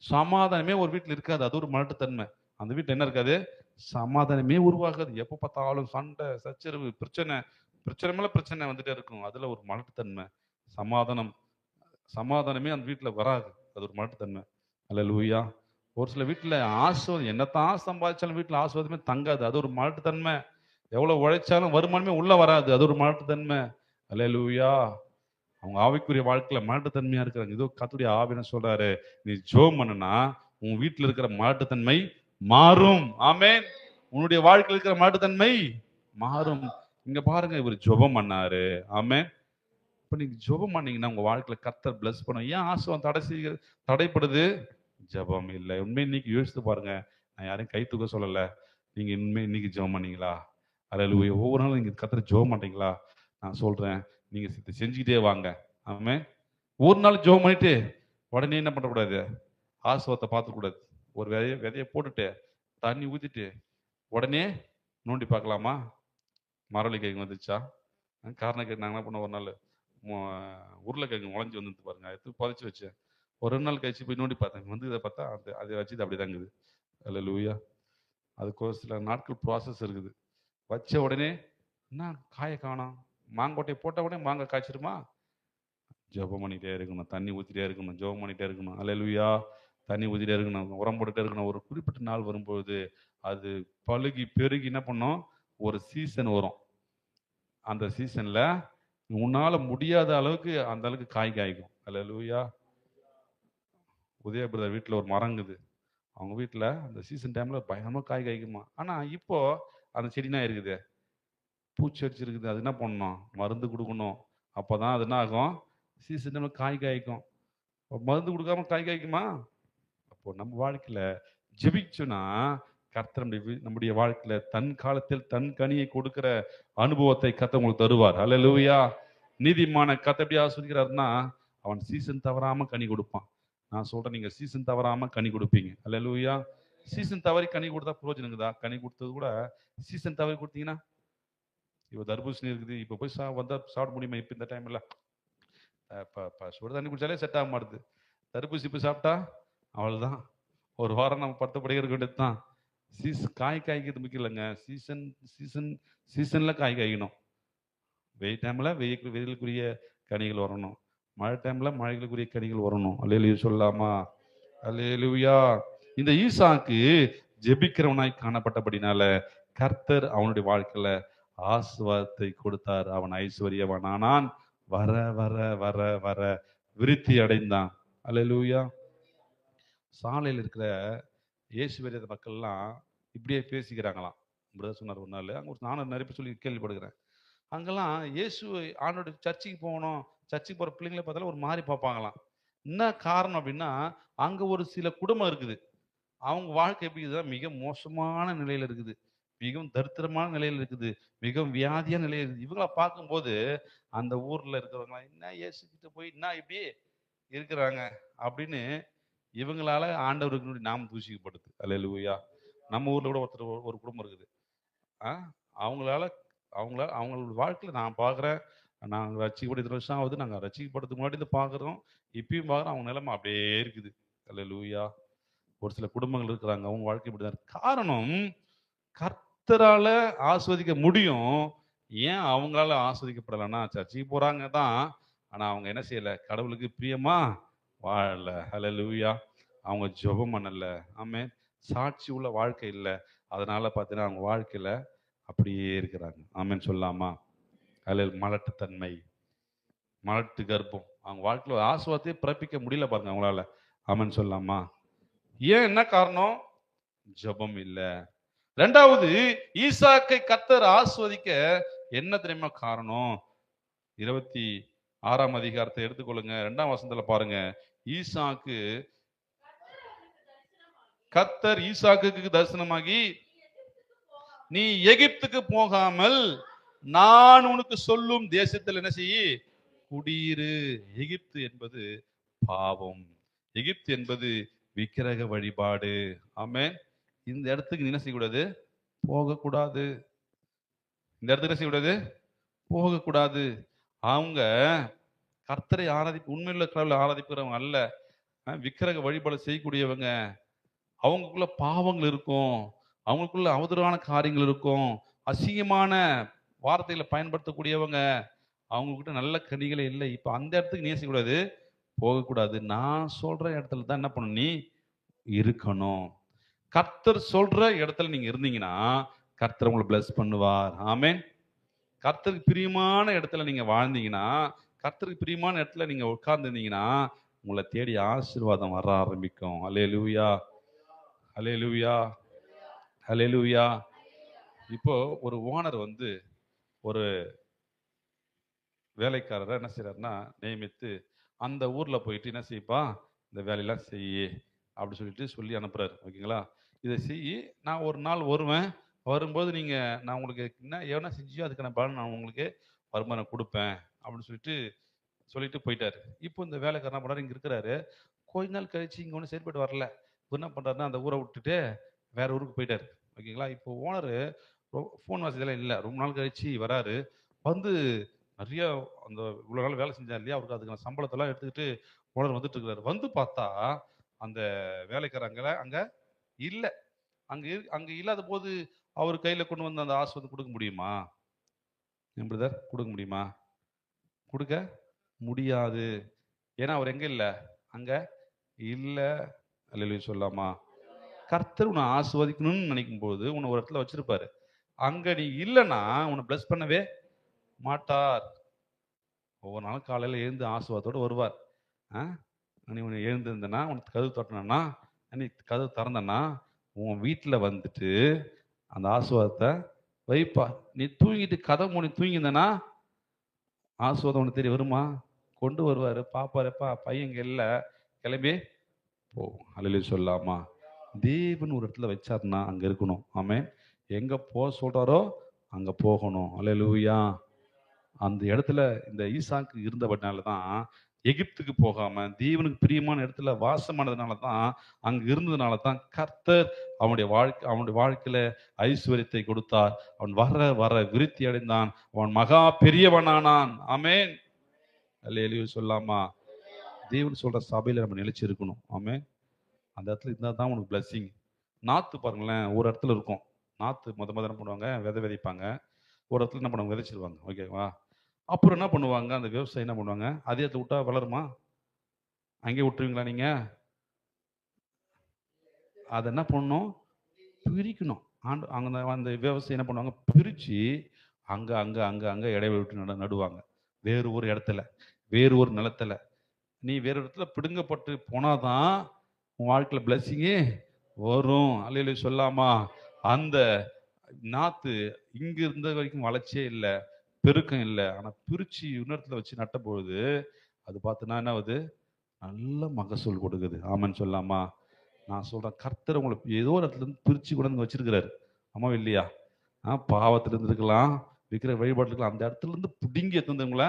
சமாதானமே ஒரு வீட்டில் இருக்காது. அது ஒரு மலட்டுத்தன்மை. அந்த வீட்டில் என்ன இருக்காது? சமாதானமே உருவாகாது. எப்போ பார்த்தாலும் சண்டை, சச்சரவு, பிரச்சனை, பிரச்சனை மேல பிரச்சனை வந்துட்டே இருக்கும். அதுல ஒரு மலட்டுத்தன்மை. சமாதானமே அந்த வீட்டில் வராது. அது ஒரு மலட்டுத்தன்மை. அல்லேலூயா. ஒரு சில வீட்டில் ஆசுவாதம், என்னத்தான் சம்பாதிச்சாலும் வீட்டில் ஆசுவாதமே தங்காது. அது ஒரு மலட்டுத்தன்மை. எவ்வளவு உழைச்சாலும் வருமானமே உள்ள வராது. அது ஒரு மலட்டுத்தன்மை. அல்லேலூயா. அவங்க ஆவிக்குரிய வாழ்க்கையில மலட்டுத்தன்மையா இருக்கிறாங்க. இதோ கர்த்தருடைய ஆவியான சொல்றாரு, நீ ஜெபம் பண்ணுனா உன் வீட்டில் இருக்கிற மலட்டுத்தன்மை மாறும். ஆமென். உன்னுடைய வாழ்க்கையில் இருக்கிற மலட்டுத்தன்மை மாறும். இங்க பாருங்க, இவர் ஜெபம் பண்ணாரு. ஆமென். இப்ப நீங்க ஜெபம் பண்ணீங்கன்னா உங்க வாழ்க்கையில கர்த்தர் பிளஸ் பண்ணும். ஏன் ஆசீர்வாதம் தடைப்படுது? ஜெபம் இல்லை. உண்மை இன்னைக்கு யோசித்து பாருங்க. நான் யாரையும் கை தூக்க சொல்லல. நீங்க உண்மை இன்னைக்கு ஜெபம் பண்ணீங்களா? அல்லேலூயா. ஒவ்வொரு நாளும் நீங்க கர்த்தரை ஜெபம் மாட்டீங்களா? நான் சொல்றேன், நீங்க செஞ்சுக்கிட்டே வாங்க. ஆமென். ஒரு நாள் ஜெபம் பண்ணிட்டு உடனே என்ன பண்ணக்கூடாது? ஆசீர்வாதத்தை பார்த்துக்கூடாது. ஒரு விதையை போட்டுட்டு தண்ணி ஊத்திட்டு உடனே நோண்டி பார்க்கலாமா? மரவள்ளிக்கிழங்கு வந்துச்சா? காரணக்கிழங்கு நாங்கள் என்ன பண்ணோம், ஒரு நாள் உருளைக்கிழங்கு முளைஞ்சி வந்து பாருங்க, எடுத்து புதைச்சி வச்சேன். ஒரு 2 நாள் கழிச்சு போய் நோண்டி பார்த்தேன். வந்து இதை பார்த்தா அதை வச்சு அப்படி தாங்குது. அல்லேலூயா. அதுக்கு ஒரு சில நாட்கள் ப்ராசஸ் இருக்குது. வச்ச உடனே என்ன காயை காணோம்? மாங்கொட்டையை போட்ட உடனே மாங்காய் காய்ச்சிருமா? ஜெபம் பண்ணிட்டே இருக்கணும், தண்ணி ஊற்றிட்டே இருக்கணும், ஜெபம் பண்ணிட்டே இருக்கணும். அல்லேலூயா. தண்ணி ஊற்றிட்டே இருக்கணும், உரம் போட்டுட்டே இருக்கணும். ஒரு குறிப்பிட்ட நாள் வரும்போது அது பழுகி பெருகி என்ன பண்ணும்? ஒரு சீசன் வரும். அந்த சீசன்ல உன்னால முடியாத அளவுக்கு அந்த அளவுக்கு காய் காய்க்கும். அல்லேலூயா. உதய பிரதர் வீட்டில் ஒரு மரங்குது. அவங்க வீட்டில் அந்த சீசன் டைம்ல பயங்கரமா காய் காய்க்குமா. ஆனா இப்போ அந்த செடினா இருக்குது, பூச்சி அடிச்சிருக்குது. அது என்ன பண்ணணும்? மருந்து கொடுக்கணும். அப்பதான் அது என்ன ஆகும்? சீசன் டைம்ல காய் காய்க்கும். மருந்து கொடுக்காம காய் காய்க்குமா? அப்போ நம்ம வாழ்க்கையில ஜெபிச்சோன்னா கர்த்தர் நம்முடைய வாழ்க்கையில தன் காலத்தில் தன் கனியை கொடுக்கிற அனுபவத்தை கர்த்தர் உங்களுக்கு தருவார். அல்லேலூயா. நீதிமான கர்த்தர் எப்படி ஆசீர்வதிக்கிறாருன்னா, அவன் சீசன் தவறாம கனி கொடுப்பான். நான் சொல்றேன், நீங்க சீசன் தவறாம கனி கொடுப்பீங்க. அல்லேலூயா. சீசன் தவறி கனி கொடுத்தா பிரயோஜனங்குதா? கனி கொடுத்தது கூட சீசன் தவறி கொடுத்தீங்கன்னா, இப்போ தர்பூசணி இருக்குது, இப்போ போய் வந்தா சாப்பிட முடியுமா? இப்போ இந்த டைம்ல சுடு தண்ணி குடிச்சாலே செட் ஆக மாட்டுது. தர்பூசி இப்போ சாப்பிட்டா அவ்வளவுதான். ஒரு வாரம் நம்ம படுத்த படுக்க இருக்க வேண்டியது தான். காய் காய்க்கிறது முக்கியம் இல்லைங்க. சீசன்ல காய் காய்க்கணும். வெயில் டைம்ல வெயிலுக்குரிய கனிகள் வரணும். மழை டைம்ல மழைகளுக்குரிய கனிகள் வரணும். அல்லேலூயா சொல்லாமா? அல்லேலூயா. இந்த ஈசாக்கு ஜெபிக்கிறவனாய் காணப்பட்டபடினால கர்த்தர் அவனுடைய வாழ்க்கையில ஆசீர்வாதத்தை கொடுத்தார். அவன் ஐஸ்வர்யவனானான். வர வர வர வர விருத்தி அடைந்தான். அல்லேலூயா. சாலையில் இருக்கிற இயேசுவரியத மக்கள்லாம் இப்படியே பேசிக்கிறாங்களாம். இப்படிதான் சொன்னார் ஒரு நாள். அங்கே நானும் நிறைய பேர் சொல்லி கேள்விப்படுகிறேன். அங்கெல்லாம் இயேசு ஆண்டோட சர்ச்சுக்கு போகணும், சர்ச்சுக்கு போகிற பிள்ளைங்களை பார்த்தாலும் ஒரு மாதிரி பார்ப்பாங்களாம். என்ன காரணம் அப்படின்னா, அங்கே ஒரு சில குடும்பம் இருக்குது. அவங்க வாழ்க்கை எப்படி இருக்குதுன்னா, மிக மோசமான நிலையில் இருக்குது. மிகவும் தரித்திரமான நிலையில் இருக்குது. மிகவும் வியாதியான நிலையில் இருக்குது. இவங்கள பார்க்கும்போது அந்த ஊரில் இருக்கிறவங்களாம் என்ன இயேசு கிட்ட போய் என்ன இப்படி இருக்கிறாங்க அப்படின்னு இவங்களால ஆண்டவருக்கு நாம தூசிக்கப்படுது. அல்லேலூயா. நம்ம ஊர்ல கூட ஒருத்தர் ஒரு குடும்பம் இருக்குது. ஆ அவங்களால அவங்களோட வாழ்க்கையில நான் பார்க்குறேன். நாங்க ரட்சிக்கப்பட்டு இத்தனை வருஷம் ஆகுது. நாங்க ரட்சிக்கப்படுறதுக்கு முன்னாடி இருந்து பார்க்குறோம். இப்பயும் பார்க்குறோம். அவங்க நிலைமை அப்படியே இருக்குது. அல்லேலூயா. ஒரு சில குடும்பங்கள் இருக்கிறாங்க. அவங்க வாழ்க்கை இப்படிதான் இருக்கு. காரணம் கர்த்தரால ஆஸ்வதிக்க முடியும். ஏன் அவங்களால ஆஸ்வதிக்கப்படலைன்னா, சர்ச்சுக்கு போறாங்க தான். ஆனா அவங்க என்ன செய்யல? கடவுளுக்கு பிரியமா வாழல. அல்லேலூயா. அவங்க ஜெபம் பண்ணல. ஆமென். சாட்சி உள்ள வாழ்க்கை இல்ல. அதனால பார்த்தீங்கன்னா, அவங்க வாழ்க்கையில அப்படியே இருக்கிறாங்க. ஆமென் சொல்லலாமா? மலட்டுத்தன்மை, மலட்டு கர்ப்பம். அவங்க வாழ்க்கையில ஒரு ஆசீர்வாதத்தையே பிறப்பிக்க முடியல பாருங்க அவங்களால. ஆமென் சொல்லலாமா? ஏன் என்ன காரணம்? ஜெபம் இல்ல. இரண்டாவது, ஈசாக்கை கர்த்தர் ஆஸ்வதிக்க என்ன தெரியுமா காரணம்? 26ஆம் அதிகாரத்தை எடுத்துக்கொள்ளுங்க. 2ஆம் வசனத்துல பாருங்க. ஈசாக்கு கர்த்தர் ஈசாக்குக்கு தரிசனமாகி, நீ எகிப்துக்கு போகாமல் நான் உனக்கு சொல்லும் தேசத்தில் என்ன செய்யி? குடியிரு. எகிப்து என்பது பாவம். எகிப்து என்பது விக்கிரக வழிபாடு. ஆமென். இந்த இடத்துக்கு நீ என்ன செய்யக்கூடாது? போகக்கூடாது. இந்த இடத்துக்கு என்ன செய்யக்கூடாது? போகக்கூடாது. அவங்க கர்த்தரை உண்மையுள்ள கடவுளை ஆராதிக்கிறவங்க அல்ல. விக்கிரக வழிபாடு செய்யக்கூடியவங்க. அவங்களுக்குள்ள பாவங்கள் இருக்கும். அவங்களுக்குள்ள அவதூறான காரியங்கள் இருக்கும். அசிங்கமான வார்த்தைகளை பயன்படுத்தக்கூடியவங்க. அவங்ககிட்ட நல்ல கனிகளே இல்லை. இப்ப அந்த இடத்துக்கு நீ செய்யக்கூடாது, போகக்கூடாது. நான் சொல்ற இடத்துல தான் என்ன பண்ணணும்? நீ இருக்கணும். கர்த்தர் சொல்ற இடத்துல நீங்க இருந்தீங்கன்னா கர்த்தர் உங்களை பிளஸ் பண்ணுவார். ஆமென். கர்த்தருக்கு பிரியமான இடத்துல நீங்க வாழ்ந்தீங்கன்னா, கர்த்தருக்கு பிரியமான இடத்துல நீங்க உட்கார்ந்துருந்தீங்கன்னா, உங்களை தேடி ஆசீர்வாதம் வர ஆரம்பிக்கும். அல்லேலூயா. அல்லேலூயா. அல்லேலூயா. இப்போ ஒரு ஓனர் வந்து ஒரு வேலைக்காரரை என்ன செய்யறாருன்னா நியமித்து, அந்த ஊர்ல போயிட்டு என்ன செய்ப்பா, இந்த வேலையெல்லாம் செய்யி அப்படி சொல்லிட்டு சொல்லி அனுப்புறாரு. ஓகேங்களா? இதை செய்யி, நான் ஒரு நாள் வருவேன். வரும்போது நீங்க நான் உங்களுக்கு என்ன செஞ்சியோ அதுக்கான பலன் நான் உங்களுக்கு வருமானம் கொடுப்பேன் அப்படின்னு சொல்லிட்டு போயிட்டாரு. இப்போ இந்த வேலைக்காரர் என்ன பண்ணாரு? இங்க இருக்கிறாரு. கொஞ்ச நாள் கழிச்சு இங்க ஒன்றும் செயல்பட்டு வரல. இப்போ என்ன பண்றாருன்னா அந்த ஊரை விட்டுட்டு வேற ஊருக்கு போயிட்டாரு. ஓகேங்களா? இப்போ ஓனரு ஃபோன் வசதியெல்லாம் இல்லை. ரொம்ப நாள் கழிச்சு வராரு. வந்து நிறைய அந்த இவ்வளோ நாள் வேலை செஞ்சார் இல்லையா? அவருக்கு அதுக்கான சம்பளத்தெல்லாம் எடுத்துக்கிட்டு ஓனர் வந்துட்டு இருக்கிறாரு. வந்து பார்த்தா அந்த வேலைக்காரர் அங்க இல்ல. அங்க இல்லாத போது அவர் கையில கொண்டு வந்து அந்த ஆஸ்பத்திரி கொடுக்க முடியுமா? என் பிரதர் கொடுக்க முடியுமா? கொடுக்க முடியாது. ஏன்னா அவர் எங்க இல்ல? அங்க இல்ல. அல்லேலூயா சொல்லாமா? கர்த்தர் உன்னை ஆசீர்வதிக்கணும்னு நினைக்கும் போது உன்னை ஒரு இடத்துல வச்சிருப்பாரு. அங்க நீ இல்லைன்னா உன்னை பிளஸ் பண்ணவே மாட்டார். ஒவ்வொரு நாளும் காலையில எழுந்து ஆசீர்வாதத்தோடு வருவார். நீ உன்னை எழுந்திருந்தனா, உனக்கு கதவு தட்டினா, நீ கதவு திறந்தனா, உன் வீட்டில் வந்துட்டு அந்த ஆசீர்வாதத்தை வைப்பார். நீ தூங்கிட்டு கதவு மூடி தூங்கியிருந்தனா ஆசீர்வாதம் உனக்கு தெரிய வருமா? கொண்டு வருவார். பாப்பாருப்பா பையன் இங்கே இல்லை, கிளம்பி போ. அல்லேலூயா சொல்லாமா? தேவன் ஒரு இடத்துல வச்சாருன்னா அங்கே இருக்கணும். ஆமென். எங்கே போக சொல்கிறாரோ அங்கே போகணும். அல்லேலூயா. அந்த இடத்துல இந்த ஈசாக்கு இருந்தபடினால தான் எகிப்துக்கு போகாம தேவனுக்கு பிரியமான இடத்துல வாசமானதுனால தான், அங்க இருந்ததுனால தான் கர்த்தர் அவனுடைய வாழ்க்கையில ஐஸ்வர்யத்தை கொடுத்தார். அவன் வர வர விருத்தி அடைந்தான். அவன் மகா பெரியவனானான். ஆமென். அல்லேலூயா சொல்லாமா? தேவன் சொல்ற சபையில நம்ம நிலைச்சு இருக்கணும். ஆமென். அந்த இடத்துல இருந்தா தான் உனக்கு பிளஸ்ஸிங். நாத்து பாருங்களேன், ஒரு இடத்துல இருக்கும். நாத்து முத என்ன பண்ணுவாங்க? விதைப்பாங்க. ஒரு இடத்துல என்ன பண்ணுவாங்க? விதைச்சிருவாங்க. ஓகேவா? அப்புறம் என்ன பண்ணுவாங்க? அந்த விவசாயி என்ன பண்ணுவாங்க? அதே இடத்துல விட்டா வளருமா? அங்கே விட்டுருவீங்களா நீங்க? அதை என்ன பண்ணணும்? பிரிக்கணும். அங்கே அந்த விவசாயம் என்ன பண்ணுவாங்க, பிரித்து அங்கே அங்கே அங்கே அங்கே இடைவெளி விட்டு நடுவாங்க. வேறு ஒரு இடத்துல, வேறு ஒரு நிலத்துல. நீ வேறு இடத்துல பிடுங்கப்பட்டு போனாதான் உன் வாழ்க்கையில் பிளஸ்ஸிங்கே வரும். அல்லேலூயா சொல்லாமா? அந்த நாத்து இங்க இருந்த வரைக்கும் வளர்ச்சியே இல்லை, பெருக்கம் இல்லை. ஆனால் பிரித்து இன்னொருத்துல வச்சு நட்ட பொழுது அது பார்த்தினா என்ன ஆகுது, நல்ல மகசூல் கொடுக்குது. ஆமான்னு சொல்லாமா? நான் சொல்றேன், கர்த்தர் உங்களை ஏதோ ஒரு இடத்துல இருந்து பிரித்து கொண்டு வந்து வச்சிருக்கிறாரு. ஆமாம் இல்லையா? பாவத்தில் இருந்திருக்கலாம், விக்கிர வழிபாட்டில் இருக்கலாம், அந்த இடத்துல இருந்து பிடுங்கி எடுத்துவங்களை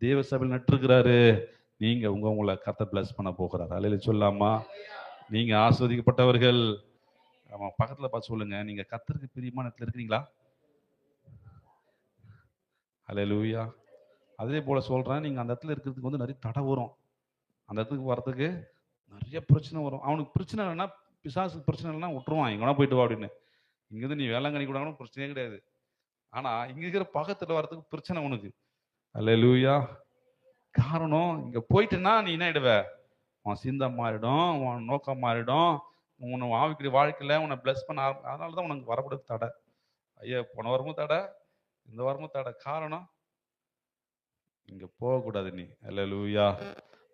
தேவ சபையில் நட்டுருக்கிறாரு. நீங்க உங்களை கர்த்தர் பிளஸ் பண்ண போகிறார். அல்லேலூயா சொல்லாமா? நீங்க ஆஸ்வதிக்கப்பட்டவர்கள். ஆமா, பக்கத்துல பார்த்து சொல்லுங்க, நீங்க கர்த்தருக்கு பிரியமான இடத்துல இருக்கிறீங்களா? அல்லேலூயா. அதே போல சொல்றேன், நீங்க அந்த இடத்துல இருக்கிறதுக்கு வந்து நிறைய தடை வரும். அந்த இடத்துக்கு வர்றதுக்கு நிறைய பிரச்சனை வரும். அவனுக்கு பிரச்சனை இல்லைன்னா, பிசாசுக்கு பிரச்சனை இல்லைன்னா விட்டுருவான், எங்கன்னா போயிட்டு வா அப்படின்னு. இங்கிருந்து நீ வேளாங்கண்ணி கூட பிரச்சனையே கிடையாது. ஆனா இங்க இருக்கிற பக்கத்துல வர்றதுக்கு பிரச்சனை உனக்கு. அல்லேலூயா. காரணம், இங்க போயிட்டுன்னா நீ என்ன ஆயிடுவ, உன் சிந்தம் மாறிடும், உன் நோக்கம் மாறிடும், உன்னை ஆவிக்கிற வாழ்க்கையில உன்னை பிளஸ் பண்ண அதனாலதான் உனக்கு வரக்கூடாது தடை. ஐயா, போன வாரமும் தடை, இந்த வாரமும் தடை. காரணம், இங்க போகக்கூடாது நீ. அல்லேலூயா.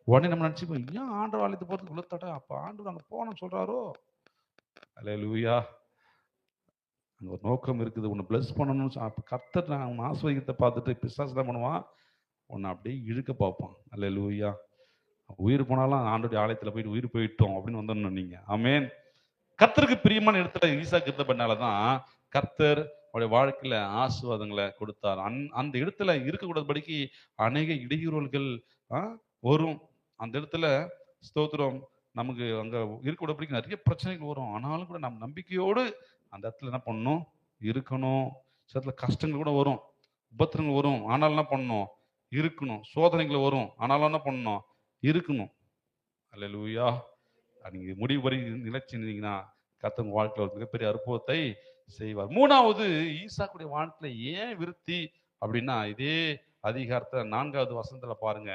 உடனே நம்ம நினைச்சுப்போம், ஏன் ஆண்டவர் ஆலயத்துக்கு போறதுக்கு உள்ள தடை, அப்ப ஆண்டவர் அங்க போகணும்னு சொல்றாரோ? அல்லேலூயா. அங்க ஒரு நோக்கம் இருக்குது, உன்னை பிளஸ் பண்ணணும்னு. அப்ப கர்த்தர் நான் உன் ஆஸ்வதிக்கத்தை பார்த்துட்டு பிசாசு தான் பண்ணுவான், உன்னை அப்படியே இழுக்க பார்ப்பான். அல்லேலூயா. உயிர் போனாலும் ஆண்டோடைய ஆலயத்துல போயிட்டு உயிர் போயிட்டோம் அப்படின்னு வந்துடணும் நீங்க. ஆமேன். கர்த்தருக்கு பிரியமான இடத்துல ஈசாக்கு இருந்த பண்ணாலதான் கர்த்தர் அவருடைய வாழ்க்கையில ஆசீர்வாதங்களை கொடுத்தார். அந்த இடத்துல இருக்கக்கூடாதபடிக்கு அநேக இடையூறுகள் வரும். அந்த இடத்துல ஸ்தோத்திரம், நமக்கு அங்க இருக்கக்கூடாதபடிக்கு நிறைய பிரச்சனைகள் வரும். ஆனாலும் கூட நம்ம நம்பிக்கையோடு அந்த இடத்துல என்ன பண்ணணும், இருக்கணும். சில கஷ்டங்கள் கூட வரும், உபத்திரங்கள் வரும், ஆனாலும் என்ன பண்ணணும், இருக்கணும். சோதனைகள் வரும், ஆனாலும் என்ன பண்ணணும், இருக்கணும். அல்லேலூயா. நீங்க முடிவு வரை நிலைச்சிருந்தீங்கன்னா கர்த்தர் உங்க வாழ்க்கையில் ஒரு மிகப்பெரிய அற்புதத்தை செய்வார். மூணாவது, ஈசாக்குடைய வாழ்க்கையில ஏன் விருத்தி அப்படின்னா, இதே அதிகாரத்தை 4வது வசனத்துல பாருங்க.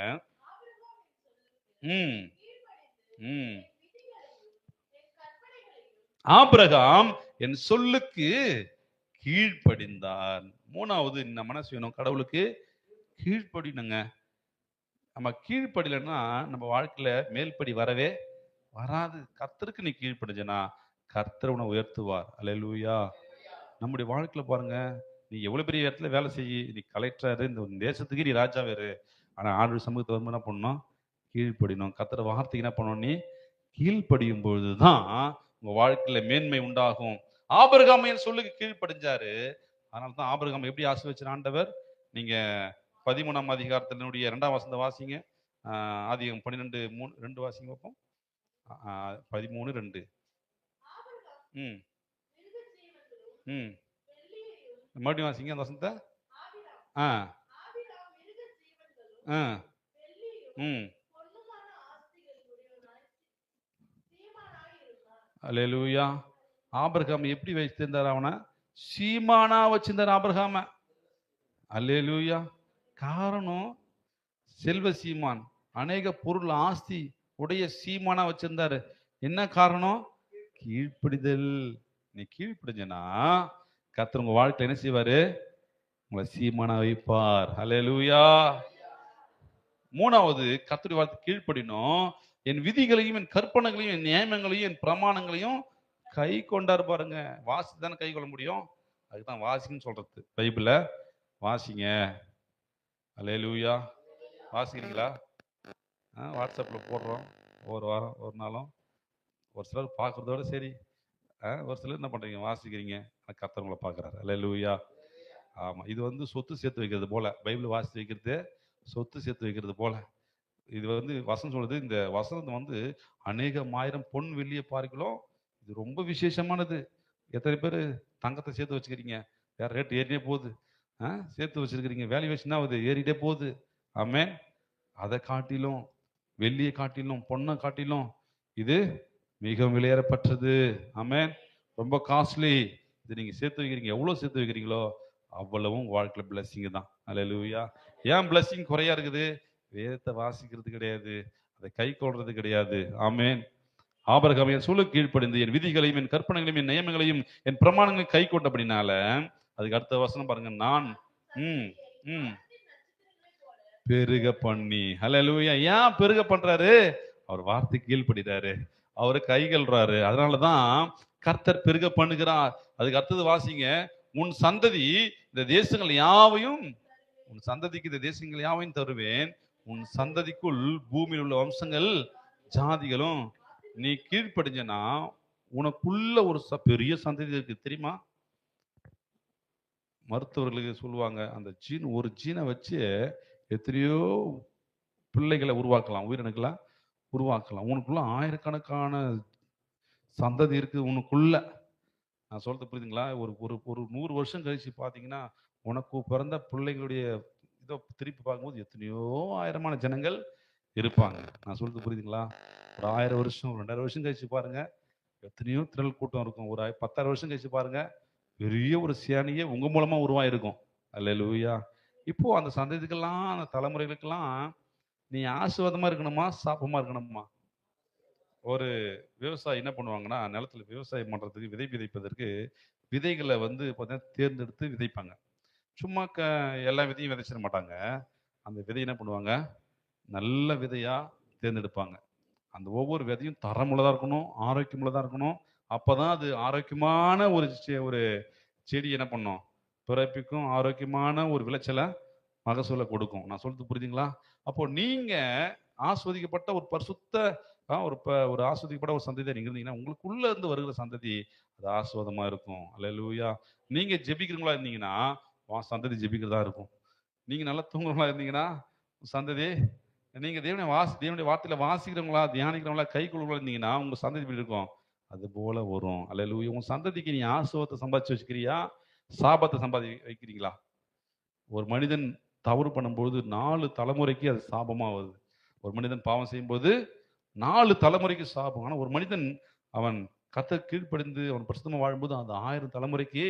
ஆபிரகாம் என் சொல்லுக்கு கீழ்ப்படிந்தார். மூணாவது, நம்ம மனசு வேணும், கடவுளுக்கு கீழ்ப்படினுங்க. நம்ம கீழ்ப்படிலன்னா நம்ம வாழ்க்கையில மேல்படி வரவே வராது. கர்த்தருக்கு நீ கீழ்ப்படிஞ்சனா கர்த்தர் உன்னை உயர்த்துவார். அல்லேலூயா. நம்முடைய வாழ்க்கையில பாருங்க, நீ எவ்வளவு பெரிய இடத்துல வேலை செய்ய, நீ கலெக்டர், இந்த தேசத்துக்கு நீ ராஜா வேறு, ஆனா ஆண்டவர் சமூகத்தை வந்து என்ன பண்ணணும், கீழ்ப்படினும். கர்த்தர் வார்த்தைக்கு என்ன பண்ணணும், நீ கீழ்ப்படியும் பொழுதுதான் உங்க வாழ்க்கையில மேன்மை உண்டாகும். ஆபிரகாம் என் சொல்லுக்கு கீழ்ப்படிஞ்சாரு. அதனாலதான் ஆபிரகாம் எப்படி ஆசீர்வதிச்சார் ஆண்டவர். நீங்க 13ஆம் அதிகாரத்தினுடைய 2ஆம் வசனத்தை வாசிங்க. ஆதியாகமம் 12:2 வாசிங்க பார்ப்போம். 13:2. மறுபடியும் வாசிங்க அந்த வசனத்தை. அல்லேலூயா. ஆபிரகாம் எப்படி வச்சிருந்தார், அவனை சீமானா வச்சிருந்தார் ஆபிரகாம. அல்லேலூயா. காரணம், செல்வ சீமான், அநேக பொருள் ஆஸ்தி உடைய சீமானா வச்சிருந்தாரு. என்ன காரணம், கீழ்ப்படிதல். நீ கீழ்ப்படிஞ்சனா கர்த்தர் உங்க வாழ்க்கையில என்ன செய்வாரு, உங்களை சீமானா வைப்பார். அல்லேலூயா. மூணாவது, கர்த்தருடைய வார்த்தை கீழ்ப்படினோம். என் விதிகளையும் என் கற்பனைகளையும் என் நியமங்களையும் என் பிரமாணங்களையும் கை கொண்டாரு. பாருங்க, வாசி தானே கை கொள்ள முடியும். அதுதான் வாசின்னு சொல்றது. பைபிள வாசிங்க. அல்லேலூயா. வாசிக்கிறீங்களா? வாட்ஸ்அப்ல போடுறோம், ஒரு வாரம் ஒரு நாளும். ஒரு சிலர் பார்க்குறதோட சரி, ஒரு சிலர் என்ன பண்றீங்க, வாசிக்கிறீங்க. கர்த்தர் உங்களை பார்க்குறாரு. அல்லேலூயா. ஆமா, இது வந்து சொத்து சேர்த்து வைக்கிறது போல. பைபிள் வாசித்து வைக்கிறது சொத்து சேர்த்து வைக்கிறது போல. இது வந்து வசனம் சொல்றது, இந்த வசனம் வந்து அநேகம் ஆயிரம் பொன் வெள்ளியை பார்க்கலாம், இது ரொம்ப விசேஷமானது. எத்தனை பேர் தங்கத்தை சேர்த்து வச்சுக்கிறீங்க, வேற ரேட் ஏறிட்டே போகுது. சேர்த்து வச்சிருக்கிறீங்க, வேல்யூவேஷன் ஆகுது, ஏறிட்டே போகுது. ஆமே, அதை காட்டிலும், வெள்ளியை காட்டிலும், பொண்ணை காட்டிலும் இது மிகவும் விலையேறப்பட்டது. ஆமே, ரொம்ப காஸ்ட்லி. இது நீங்க சேர்த்து வைக்கிறீங்க, எவ்வளவு சேர்த்து வைக்கிறீங்களோ அவ்வளவும் வாழ்க்கையில பிளஸ்ஸிங் தான். அல்லேலூயா. ஏன் பிளஸ்ஸிங் குறையா இருக்குது, வேதத்தை வாசிக்கிறது கிடையாது, அதை கை கொள்றது கிடையாது. ஆமேன். ஆபிரகாம் என் சொல்லுக்கு கீழ்ப்படிந்து என் விதிகளையும் என் கற்பனைகளையும் என் நியமங்களையும் என் பிரமாணங்களையும் கை கொண்டபடினால, அதுக்கு அடுத்த வசனம் பாருங்க, நான் ம் ம் பெருக பண்ணி. ஹல்லேலூயா. ஏன் பெருக பண்றாரு? அவர் வார்த்தை கீழ்ப்படிறாரு, அவரு கைகள்றாரு. அதனாலதான் கர்த்தர் பெருக பண்ணுகிறார். அதுக்கு அடுத்தது வாசிங்க, உன் சந்ததி இந்த தேசங்கள் யாவையும், உன் சந்ததிக்கு இந்த தேசங்கள் யாவையும் தருவேன், உன் சந்ததிக்குள் பூமியில் உள்ள வம்சங்கள் ஜாதிகளும். நீ கீழ்ப்படிஞ்சனா உனக்குள்ள ஒரு பெரிய சந்ததி இருக்கு தெரியுமா? மருத்துவர்களுக்கு சொல்லுவாங்க, அந்த ஜீன், ஒரு ஜீனை வச்சு எத்தனையோ பிள்ளைகளை உருவாக்கலாம், உயிரினங்களை உருவாக்கலாம். உனக்குள்ள ஆயிரக்கணக்கான சந்ததி இருக்கு உனக்குள்ள. நான் சொல்றது புரியுதுங்களா? ஒரு ஒரு ஒரு 100 வருஷம் கழிச்சு பார்த்தீங்கன்னா, உனக்கு பிறந்த பிள்ளைகளுடைய இதை திருப்பி பார்க்கும்போது எத்தனையோ ஆயிரமான ஜனங்கள் இருப்பாங்க. நான் சொல்றது புரியுதுங்களா? ஒரு 1000 வருஷம், 2000 வருஷம் கழிச்சு பாருங்க, எத்தனையோ திரள் கூட்டம் இருக்கும். ஒரு 10,000 வருஷம் கழிச்சு பாருங்க, பெரிய ஒரு சேனையே உங்க மூலமா உருவாயிருக்கும். அல்லேலூயா. இப்போ அந்த சந்ததிக்கெல்லாம், அந்த தலைமுறைகளுக்கெல்லாம் நீ ஆசீர்வாதமா இருக்கணுமா, சாபமா இருக்கணுமா? ஒரு விவசாயி என்ன பண்ணுவாங்கன்னா, நிலத்துல விவசாயம் பண்றதுக்கு, விதை விதைப்பதற்கு விதைகளை வந்து பார்த்தீங்கன்னா தேர்ந்தெடுத்து விதைப்பாங்க. சும்மா எல்லா விதையும் விதைச்சிட மாட்டாங்க. அந்த விதை என்ன பண்ணுவாங்க, நல்ல விதையா தேர்ந்தெடுப்பாங்க. அந்த ஒவ்வொரு விதையும் தரமுள்ளதா இருக்கணும், ஆரோக்கியமுள்ளதா இருக்கணும். அப்பதான் அது ஆரோக்கியமான ஒரு செடி என்ன பண்ணும், பிறப்பிக்கும், ஆரோக்கியமான ஒரு விளைச்சலை, மகசூலை கொடுக்கும். நான் சொல்றது புரியுதுங்களா? அப்போ நீங்க ஆஸ்வதிக்கப்பட்ட ஒரு பரிசுத்த ஒரு ஆஸ்வதிக்கப்பட்ட ஒரு சந்ததியா நீங்க இருந்தீங்கன்னா, உங்களுக்குள்ள இருந்து வருகிற சந்ததி அது ஆசீர்வாதமா இருக்கும். அல்லேலூயா. நீங்க ஜெபிக்கிறவங்களா இருந்தீங்கன்னா, உன் சந்ததி ஜெபிக்கிறதா இருக்கும். நீங்க நல்லா தூங்குறவங்களா இருந்தீங்கன்னா, சந்ததி, நீங்க தேவனுடைய வார்த்தையில வாசிக்கிறவங்களா, தியானிக்கிறவங்களா, கைக்கொள்ளுவங்களா இருந்தீங்கன்னா, உங்க சந்ததி எப்படி இருக்கும்? அது போல வரும். அல்லேலூயா. உங்க சந்ததிக்கு நீ ஆசீர்வாதத்தை சம்பாதிச்சு வச்சுக்கிறியா, சாபத்தை வைக்கிறீங்களா? ஒரு மனிதன் தவறு பண்ணும்போது 4 தலைமுறைக்கு அது சாபமா வருது. ஒரு மனிதன் பாவம் செய்யும்போது 4 தலைமுறைக்கு சாபம். ஆனா ஒரு மனிதன் அவன் கர்த்தருக்கு கீழ்ப்படிந்து அவன் பரிசுத்தமா வாழும்போது அந்த 1000 தலைமுறைக்கு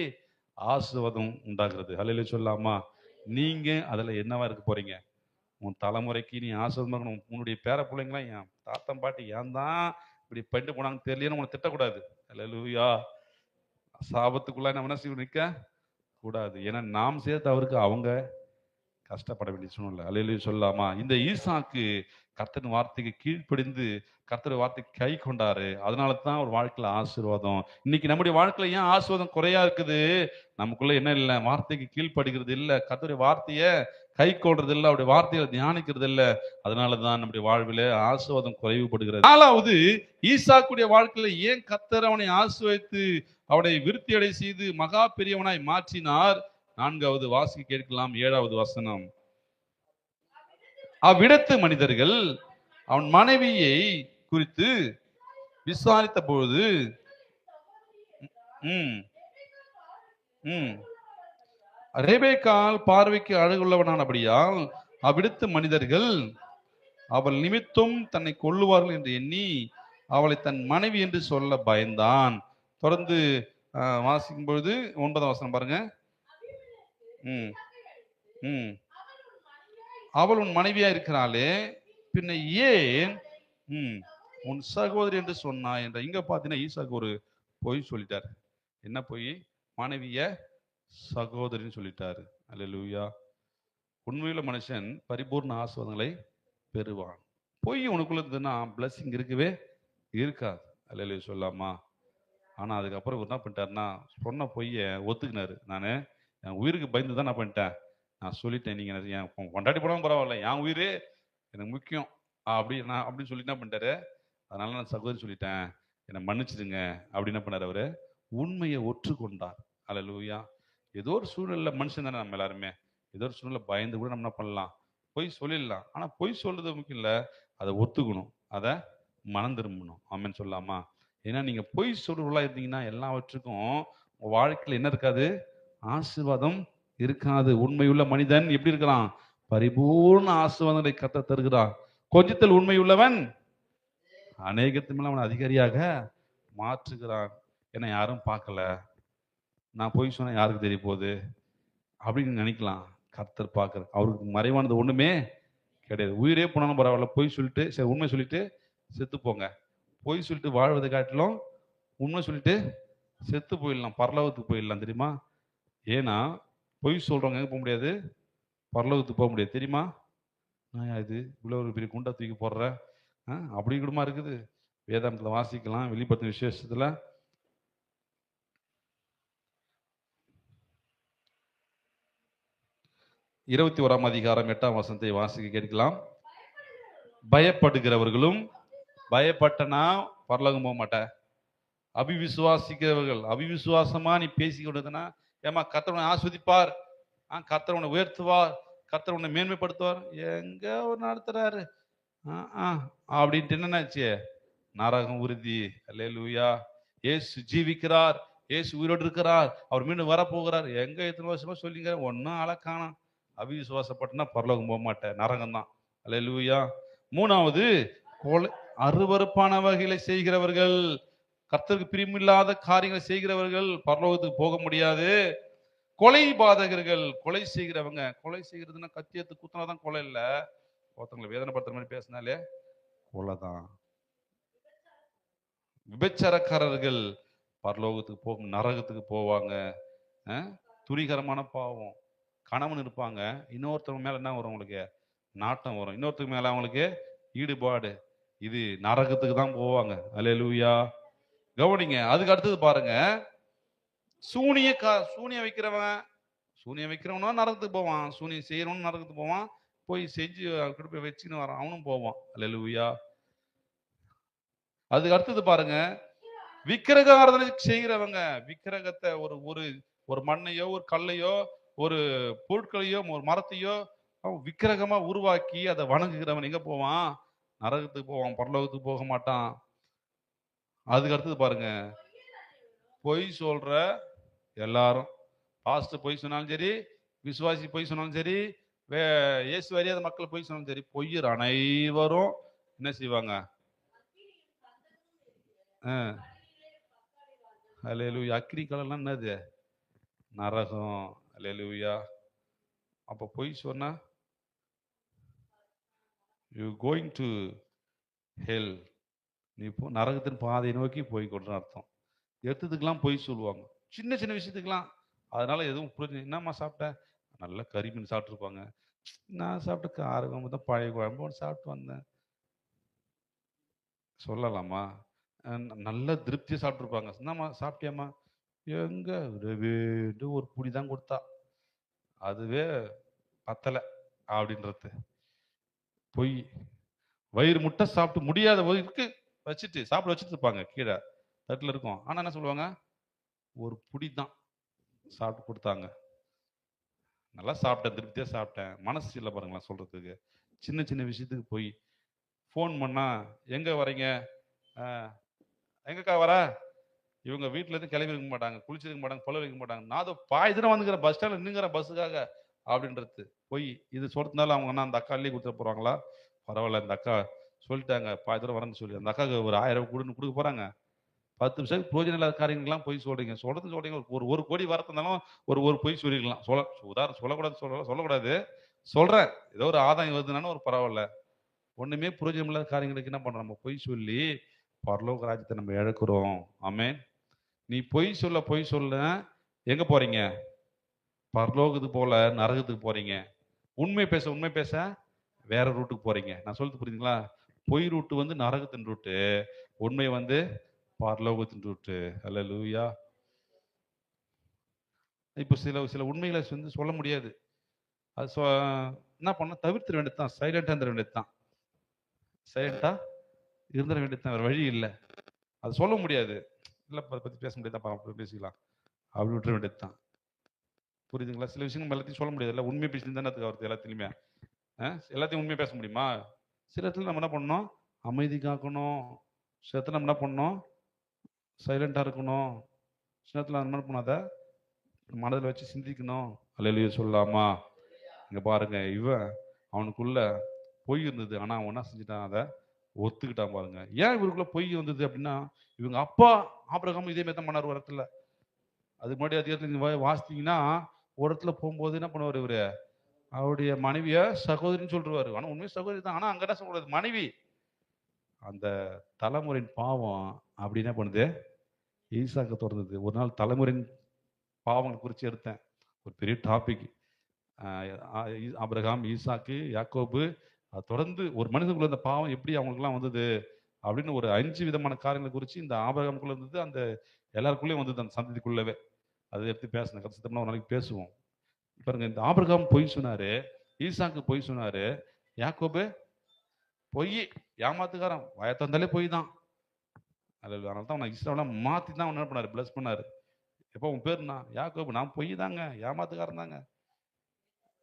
ஆசீர்வாதம் உண்டாகிறது. ஹல்லேலூயா சொல்லலாமா? நீங்க அதுல என்னவா இருக்க போறீங்க? உன் தலைமுறைக்கு நீ ஆசீர்வாதமா இருக்கணும். உன்னுடைய பேர பிள்ளைங்கலாம், என் தாத்தன் பாட்டி ஏன் தான் இப்படி பண்ணிட்டு போனாங்கன்னு தெரியலையேன்னு உன்னை திட்டக்கூடாது. ஹல்லேலூயா. சாபத்துக்குள்ள நம்ம என்ன செய்யணும், நிற்க கூடாது. ஏன்னா நாம் செய்த தவறுக்கு அவங்க கஷ்டப்பட வேண்டிய சூழ்நிலை. அல்லேலூயா சொல்லலாமா? இந்த ஈசாக்கு கர்த்தரின் வார்த்தைக்கு கீழ்ப்படிந்து கர்த்தருடைய வார்த்தைக்கு கை கொண்டாரு. அதனால தான் ஒரு வாழ்க்கையில ஆசீர்வாதம். இன்னைக்கு நம்முடைய வாழ்க்கையில ஏன் ஆசீர்வாதம் குறையா இருக்குது? நமக்குள்ள என்ன இல்ல? வார்த்தைக்கு கீழ்ப்படுகிறது இல்ல. கர்த்தருடைய வார்த்தைய கை கொள்றது இல்ல. அவருடைய வார்த்தையை தியானிக்கிறது இல்ல. அதனால தான் நம்முடைய வாழ்விலே ஆசீர்வாதம் குறைவுபடுகிறது. 4வது, ஈசாக்குடைய வாழ்க்கையில ஏன் கர்த்தர் அவனை ஆசீர்வதித்து அவனை விருத்தி அடை செய்து மகா பெரியவனாய் மாற்றினார்? 4வது வாசிக்க கேட்கலாம், 7வது வசனம். அவ்விடத்து மனிதர்கள் அவன் மனைவியை குறித்து விசாரித்த பொழுது, ரெபெக்காள் பார்வைக்கு அழகுள்ளவனானபடியால் அவ்விடத்து மனிதர்கள் அவள் நிமித்தம் தன்னை கொல்லுவார்கள் என்று எண்ணி அவளை தன் மனைவி என்று சொல்ல பயந்தான். தொடர்ந்து வாசிக்கும் பொழுது 9ஆம் வசனம் பாருங்க. அவள் உன் மனைவியா இருக்கிறாளே, பின்ன ஏன் உன் சகோதரி என்று சொன்னா என்ற. இங்க பாத்தீங்கன்னா ஈசாக்கு ஒரு பொய் சொல்லிட்டாரு. என்ன பொய்? மனைவிய சகோதரின்னு சொல்லிட்டாரு. அல்லேலூயா. உண்மையுள்ள மனுஷன் பரிபூர்ண ஆசீர்வாதங்களை பெறுவான். பொய் உனக்குள்ள இருந்ததுன்னா பிளஸிங் இருக்கவே இருக்காது. அல்லேலூயா சொல்லாமா? ஆனா அதுக்கப்புறம் என்ன பண்ணிட்டாருன்னா, சொன்ன பொய்ய ஒத்துக்கினாரு. நான் என் உயிருக்கு பயந்து தான் நான் பண்ணிட்டேன், நான் சொல்லிட்டேன், நீங்க என் கொண்டாடி போனாலும் பரவாயில்ல, என் உயிர் எனக்கு முக்கியம் அப்படின்னு சொல்லி என்ன பண்ணிட்டாரு, அதனால நான் சகோதரி சொல்லிட்டேன், என்னை மன்னிச்சிடுங்க அப்படின்னு என்ன பண்ணாரு அவரு, உண்மையை ஒற்றுக்கொண்டார். அல்லேலூயா. ஏதோ ஒரு சூழ்நிலை, மனுஷன் தானே நம்ம எல்லாருமே, ஏதோ ஒரு சூழ்நிலை பயந்து கூட நம்ம என்ன பண்ணலாம், பொய் சொல்லிடலாம். ஆனா பொய் சொல்றது முக்கியம் இல்லை, அதை ஒத்துக்கணும், அதை மனம் திரும்பணும். ஆமென் சொல்லாமா? ஏன்னா நீங்க பொய் சொல்றவர்களா இருந்தீங்கன்னா எல்லாவற்றுக்கும் வாழ்க்கையில் என்ன இருக்காது, ஆசீர்வாதம் இருக்காது. உண்மையுள்ள மனிதன் எப்படி இருக்கிறான்? பரிபூர்ண ஆசீர்வாதங்களை கர்த்தர் தருகிறார். கொஞ்சத்தில் உண்மையுள்ளவன் அநேகத்தின் மேல் அவன் அதிகாரியாக மாற்றுகிறான். என்னை யாரும் பார்க்கல, நான் பொய் சொன்னா யாருக்கு தெரிய போகுது அப்படின்னு நினைக்கலாம். கர்த்தர் பார்க்கிற, அவருக்கு மறைவானது ஒண்ணுமே கிடையாது. உயிரே போனாலும் பரவாயில்ல, பொய் சொல்லிட்டு சரி உண்மை சொல்லிட்டு செத்து போங்க, பொய் சொல்லிட்டு வாழ்வதை காட்டிலும் உண்மை சொல்லிட்டு செத்து போயிடலாம், பரலோகத்துக்கு போயிடலாம். தெரியுமா? ஏன்னா பொய் சொல்றவங்க எங்க போக முடியாது? பரலோகத்துக்கு போக முடியாது. தெரியுமா? நான் இது இவ்வளோ ஒரு பெரிய குண்டா தூக்கி போடுற அப்படி கூடமா இருக்குது. வேதாந்தத்தில் வாசிக்கலாம், வெளிப்படுத்தின விசேஷத்துல 21ஆம் அதிகாரம் 8ஆம் வசனத்தை வாசிக்க கேட்கலாம். பயப்படுகிறவர்களும், பயப்பட்டனா பரலோகம் போக மாட்டேன். அபிவிசுவாசிக்கிறவர்கள், அபிவிசுவாசமா நீ பேசி கொண்டதுன்னா, ஏமா கர்த்தர் ஆஸ்வதிப்பார், கர்த்தர் உன்னை உயர்த்துவார், கர்த்தர் உன்னை மேன்மைப்படுத்துவார், எங்க ஒரு நடத்துறாரு அப்படின்ட்டு என்னாச்சு? நரகம் உறுதி. அல்லேலூயா. இயேசு ஜீவிக்கிறார், இயேசு உயிரோடு இருக்கிறார், அவர் மீண்டும் வரப்போகிறார். எங்க எத்தனை வருஷமா சொல்லிங்க, ஒன்னும் அழக்கானாம். அபிவிசுவாசப்பட்டனா பரலோகம் போக மாட்டேன், நரகம் தான். அல்லேலூயா. மூணாவது, கொலை, அருவருப்பான வகைகளை செய்கிறவர்கள், கர்த்தருக்கு பிரியமில்லாத காரியங்களை செய்கிறவர்கள் பரலோகத்துக்கு போக முடியாது. கொலை பாதகர்கள், கொலை செய்கிறவங்க. கொலை செய்கிறதுன்னா கத்தி எடுத்து குத்தினாதான் கொலை இல்ல, ஒருத்தவங்களை வேதனைப்படுத்துற மாதிரி பேசினாலே கொலைதான். விபச்சாரக்காரர்கள் பரலோகத்துக்கு போகும், நரகத்துக்கு போவாங்க. துரிகரமான பாவம். கணவன் இருப்பாங்க, இன்னொருத்தவங்க மேல என்ன வரும்? உங்களுக்கு நாட்டம் வரும், இன்னொருத்தருக்கு மேல அவங்களுக்கு ஈடுபாடு. இது நரகத்துக்கு தான் போவாங்க. அல்லேலூயா. கவனிங்க. அதுக்கு அடுத்தது பாருங்க, சூனியம் வைக்கிறவன். சூனியம் வைக்கிறவனா நரகத்துக்கு போவான், சூனியம் செய்யறவனும் நரகத்துக்கு போவான், போய் செஞ்சு போய் வச்சுன்னு வரான் அவனும் போவான். அல்லேலூயா. அதுக்கு அடுத்தது பாருங்க, விக்கிரக ஆராதனை செய்கிறவங்க. விக்கிரகத்தை ஒரு ஒரு ஒரு மண்ணையோ, ஒரு கல்லையோ, ஒரு பொருட்களையோ, ஒரு மரத்தையோ விக்கிரகமா உருவாக்கி அதை வணங்குகிறவன் எங்க போவான்? நரகத்துக்கு போவான், பரலோகத்துக்கு போக மாட்டான். அதுக்கு அடுத்தது பாருங்க, பொய் சொல்ற எல்லாரும், பாஸ்டர் பொய் சொன்னாலும் சரி, விசுவாசி பொய் சொன்னாலும் சரி, இயேசு அறியாத மக்கள் பொய் சொன்னாலும் சரி, பொய்யர் அனைவரும் என்ன செய்வாங்க? அல்லேலூயா. அக்கினி கடல்னா என்னது? நரகம். அல்லேலூயா. அப்ப பொய் சொன்னா யூ கோயிங் டு ஹெல், நீ இப்போ நரகத்தின் பாதையை நோக்கி போய் கொண்டு அர்த்தம். எடுத்ததுக்கெல்லாம் பொய் சொல்லுவாங்க, சின்ன சின்ன விஷயத்துக்கெல்லாம். அதனால எதுவும் புரிஞ்சு, என்னம்மா சாப்பிட்டேன்? நல்ல கறி மீன் சாப்பிட்டுருப்பாங்க. நான் சாப்பிட்ட கார குழம்பு தான், பழைய குழம்பு ஒன்று சாப்பிட்டு வந்தேன். சொல்லலாமா? நல்ல திருப்தியை சாப்பிட்டுருப்பாங்க. என்னம்மா சாப்பிட்டியாம்மா? எங்க ஒரு புடி தான் கொடுத்தா, அதுவே பத்தலை அப்படின்றது பொய். வயிறு முட்டை சாப்பிட்டு முடியாத வயிறுக்கு வச்சுட்டு சாப்பிட வச்சுட்டு இருப்பாங்க, கீழே தட்டில் இருக்கும். ஆனா என்ன சொல்லுவாங்க? ஒரு புடி தான் சாப்பிட்டு கொடுத்தாங்க, நல்லா சாப்பிட்டேன், திருப்தியா சாப்பிட்டேன். மனசு இல்லை பாருங்களா சொல்றதுக்கு. சின்ன சின்ன விஷயத்துக்கு போய். ஃபோன் பண்ணா, எங்க வரீங்க? எங்கக்கா வர? இவங்க வீட்டுல இருந்து கிளம்பி இருக்க மாட்டாங்க, குளிச்சிருக்க மாட்டாங்க, பொல வைக்க மாட்டாங்க. நான் அதை பாய் தினம் வந்துக்கிறேன், பஸ் ஸ்டாண்ட்ல நின்னுங்கிறேன் பஸ்ஸுக்காக அப்படின்றது பொய். இது சொல்றதுனால அவங்க என்ன அந்த அக்கா அள்ளி கொடுத்துட போறாங்களா? பரவாயில்ல, இந்த அக்கா சொல்லிட்டாங்க பாய் தூரம் வரேன்னு சொல்லி அந்த அக்காவுக்கு ஒரு 1000 கொடுன்னு கொடுக்க போறாங்க. 10 நிமிஷம் பிரயோஜனம் இல்லாத காரியங்கள்லாம் பொய் சொல்றீங்க. சொல்றீங்க ஒரு கோடி வரத்துனாலும் ஒரு பொய் சொல்லிக்கலாம். உதாரணம் சொல்லக்கூடாது, சொல்றேன். ஏதோ ஒரு ஆதாயம் வருதுனாலும் ஒரு பரவாயில்ல. ஒண்ணுமே பிரயோஜனம் இல்லாத காரியங்களுக்கு என்ன பண்றோம்? நம்ம பொய் சொல்லி பரலோக ராஜ்யத்தை நம்ம இழக்கிறோம். ஆமென். நீ பொய் சொல்ல எங்க போறீங்க? பரலோகத்துக்கு போல நரகத்துக்கு போறீங்க. உண்மை பேச வேற ரூட்டுக்கு போறீங்க. நான் சொல்றது புரியுதுங்களா? பொய் ரூட்டு வந்து நரகத்தின் ரூட்டு, உண்மை வந்து பரலோகத்தின் ரூட்டு. அல்லேலூயா. இப்போ சில உண்மைகளை வந்து சொல்ல முடியாது. அது என்ன பண்ண தவிர்த்திட வேண்டியதுதான். சைலண்டா இருந்துட வேண்டியதுதான். சைலண்டா இருந்துட வேண்டியதுதான், வேற வழி இல்லை. அது சொல்ல முடியாது. இல்லை அதை பத்தி பேச முடியாது, பேசிக்கலாம் அப்படி விட்டுற வேண்டியதுதான். புரியுதுங்களா? சில விஷயங்கள் எல்லாத்தையும் சொல்ல முடியாது. இல்லை உண்மை பேசி தானே வருது எல்லாத்துலையுமே. எல்லாத்தையும் உண்மையை பேச முடியுமா? சில இடத்துல நம்ம என்ன பண்ணணும்? அமைதி காக்கணும். சில இடத்துல நம்ம என்ன பண்ணணும்? சைலண்டா இருக்கணும். சில இடத்துல நம்ம என்ன பண்ணாத மனதில் வச்சு சிந்திக்கணும். அல்லேலூயா சொல்லலாமா? இங்க பாருங்க, இவன் அவனுக்குள்ள பொய் இருந்தது, ஆனா அவன் என்ன செஞ்சுட்டான்? அதை ஒத்துக்கிட்டான். பாருங்க, ஏன் இவருக்குள்ள பொய் வந்தது அப்படின்னா, இவங்க அப்பா ஆபிரகாம் இதே மாதிரி தான் பண்ணார் ஒரு இடத்துல. அதுக்கு முன்னாடி அதிகாரத்துல நீங்க வாசித்தீங்கன்னா, ஒரு இடத்துல போகும்போது என்ன பண்ணுவார் இவரு? அவருடைய மனைவிய சகோதரின்னு சொல்லிடுவாரு. ஆனா உண்மையை சகோதரி தான். ஆனா அங்க என்ன சொல்லக்கூடாது? மனைவி. அந்த தலைமுறையின் பாவம் அப்படி என்ன பண்ணுது, ஈசாக்கு தொடர்ந்தது. ஒரு நாள் தலைமுறையின் பாவங்கள் குறித்து எடுத்தேன், ஒரு பெரிய டாபிக். ஆபிரகாம், ஈசாக்கு, யாக்கோபு, அது தொடர்ந்து ஒரு மனிதனுக்குள்ள இந்த பாவம் எப்படி அவங்களுக்குலாம் வந்தது அப்படின்னு ஒரு 5 விதமான காரியங்களை குறித்து இந்த ஆபிரகாமுக்குள்ள இருந்தது, அந்த எல்லாருக்குள்ளேயும் வந்தது, அந்த சந்ததிக்குள்ளவே. அதை எடுத்து பேசினேன். கடைசி ஒரு நாளைக்கு பேசுவோம். பாருங்க, இந்த ஆபிரகாம் பொய் சொன்னாரு, ஈசாக்கு பொய் சொன்னாரு, யாக்கோபு பொய், ஏமாத்துக்காரன், வயத்த வந்தாலே பொய் தான். அதனால தான் அவனை இஸ்ரவேலா மாத்தி தான் என்ன பண்ணாரு, பிளஸ் பண்ணாரு. எப்போ உன் பேர் என்ன? யாக்கோபு. நான் பொய் தாங்க, ஏமாத்துக்காரன் தாங்க.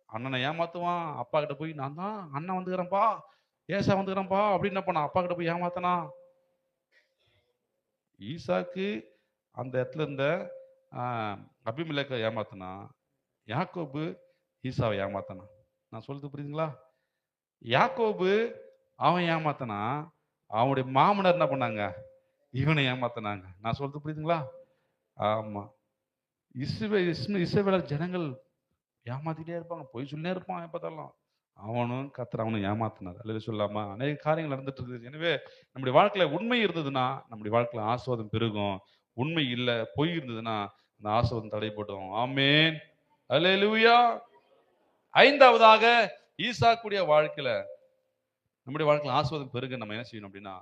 அண்ணனை ஏமாத்துவான், அப்பா கிட்ட போய் நான் தான் அண்ணன் வந்துக்கிறேன்ப்பா, ஏசா வந்துக்கிறேன்ப்பா அப்படின்னு என்ன பண்ணான், அப்பா கிட்ட போய் ஏமாத்தனா. ஈசாக்கு அந்த இடத்துல இருந்த அபிமெலேக்கை ஏமாத்தினா, யாக்கோபு ஈசாவை ஏமாத்தினா. நான் சொல்றது புரியுதுங்களா? யாக்கோபு அவன் ஏமாத்தினா, அவனுடைய மாமனார் என்ன பண்ணாங்க, இவனை ஏமாத்தினாங்க. நான் சொல்றது புரியுதுங்களா? ஆமா. இஸ்ரவேலர் ஜனங்கள் ஏமாத்திட்டே இருப்பாங்க, பொய் சொல்லினே இருப்பான் எப்பதாலும். அவனும் கர்த்தர் அவனும் ஏமாத்தினார். அல்லது சொல்லாமா அநேக காரியங்கள் நடந்துட்டு இருக்குது. எனவே நம்முடைய வாழ்க்கையில உண்மை இருந்ததுன்னா நம்முடைய வாழ்க்கையில ஆசீர்வாதம் பெருகும். உண்மை இல்லை, பொய் இருந்ததுன்னா அந்த ஆசீர்வாதம் தடைப்படும். ஆமென், அல்லேலூயா. ஐந்தாவதாக, ஈசாக்குடைய வாழ்க்கையில நம்முடைய வாழ்க்கையில ஆசீர்வாதம் பெருக நம்ம என்ன செய்யணும் அப்படின்னா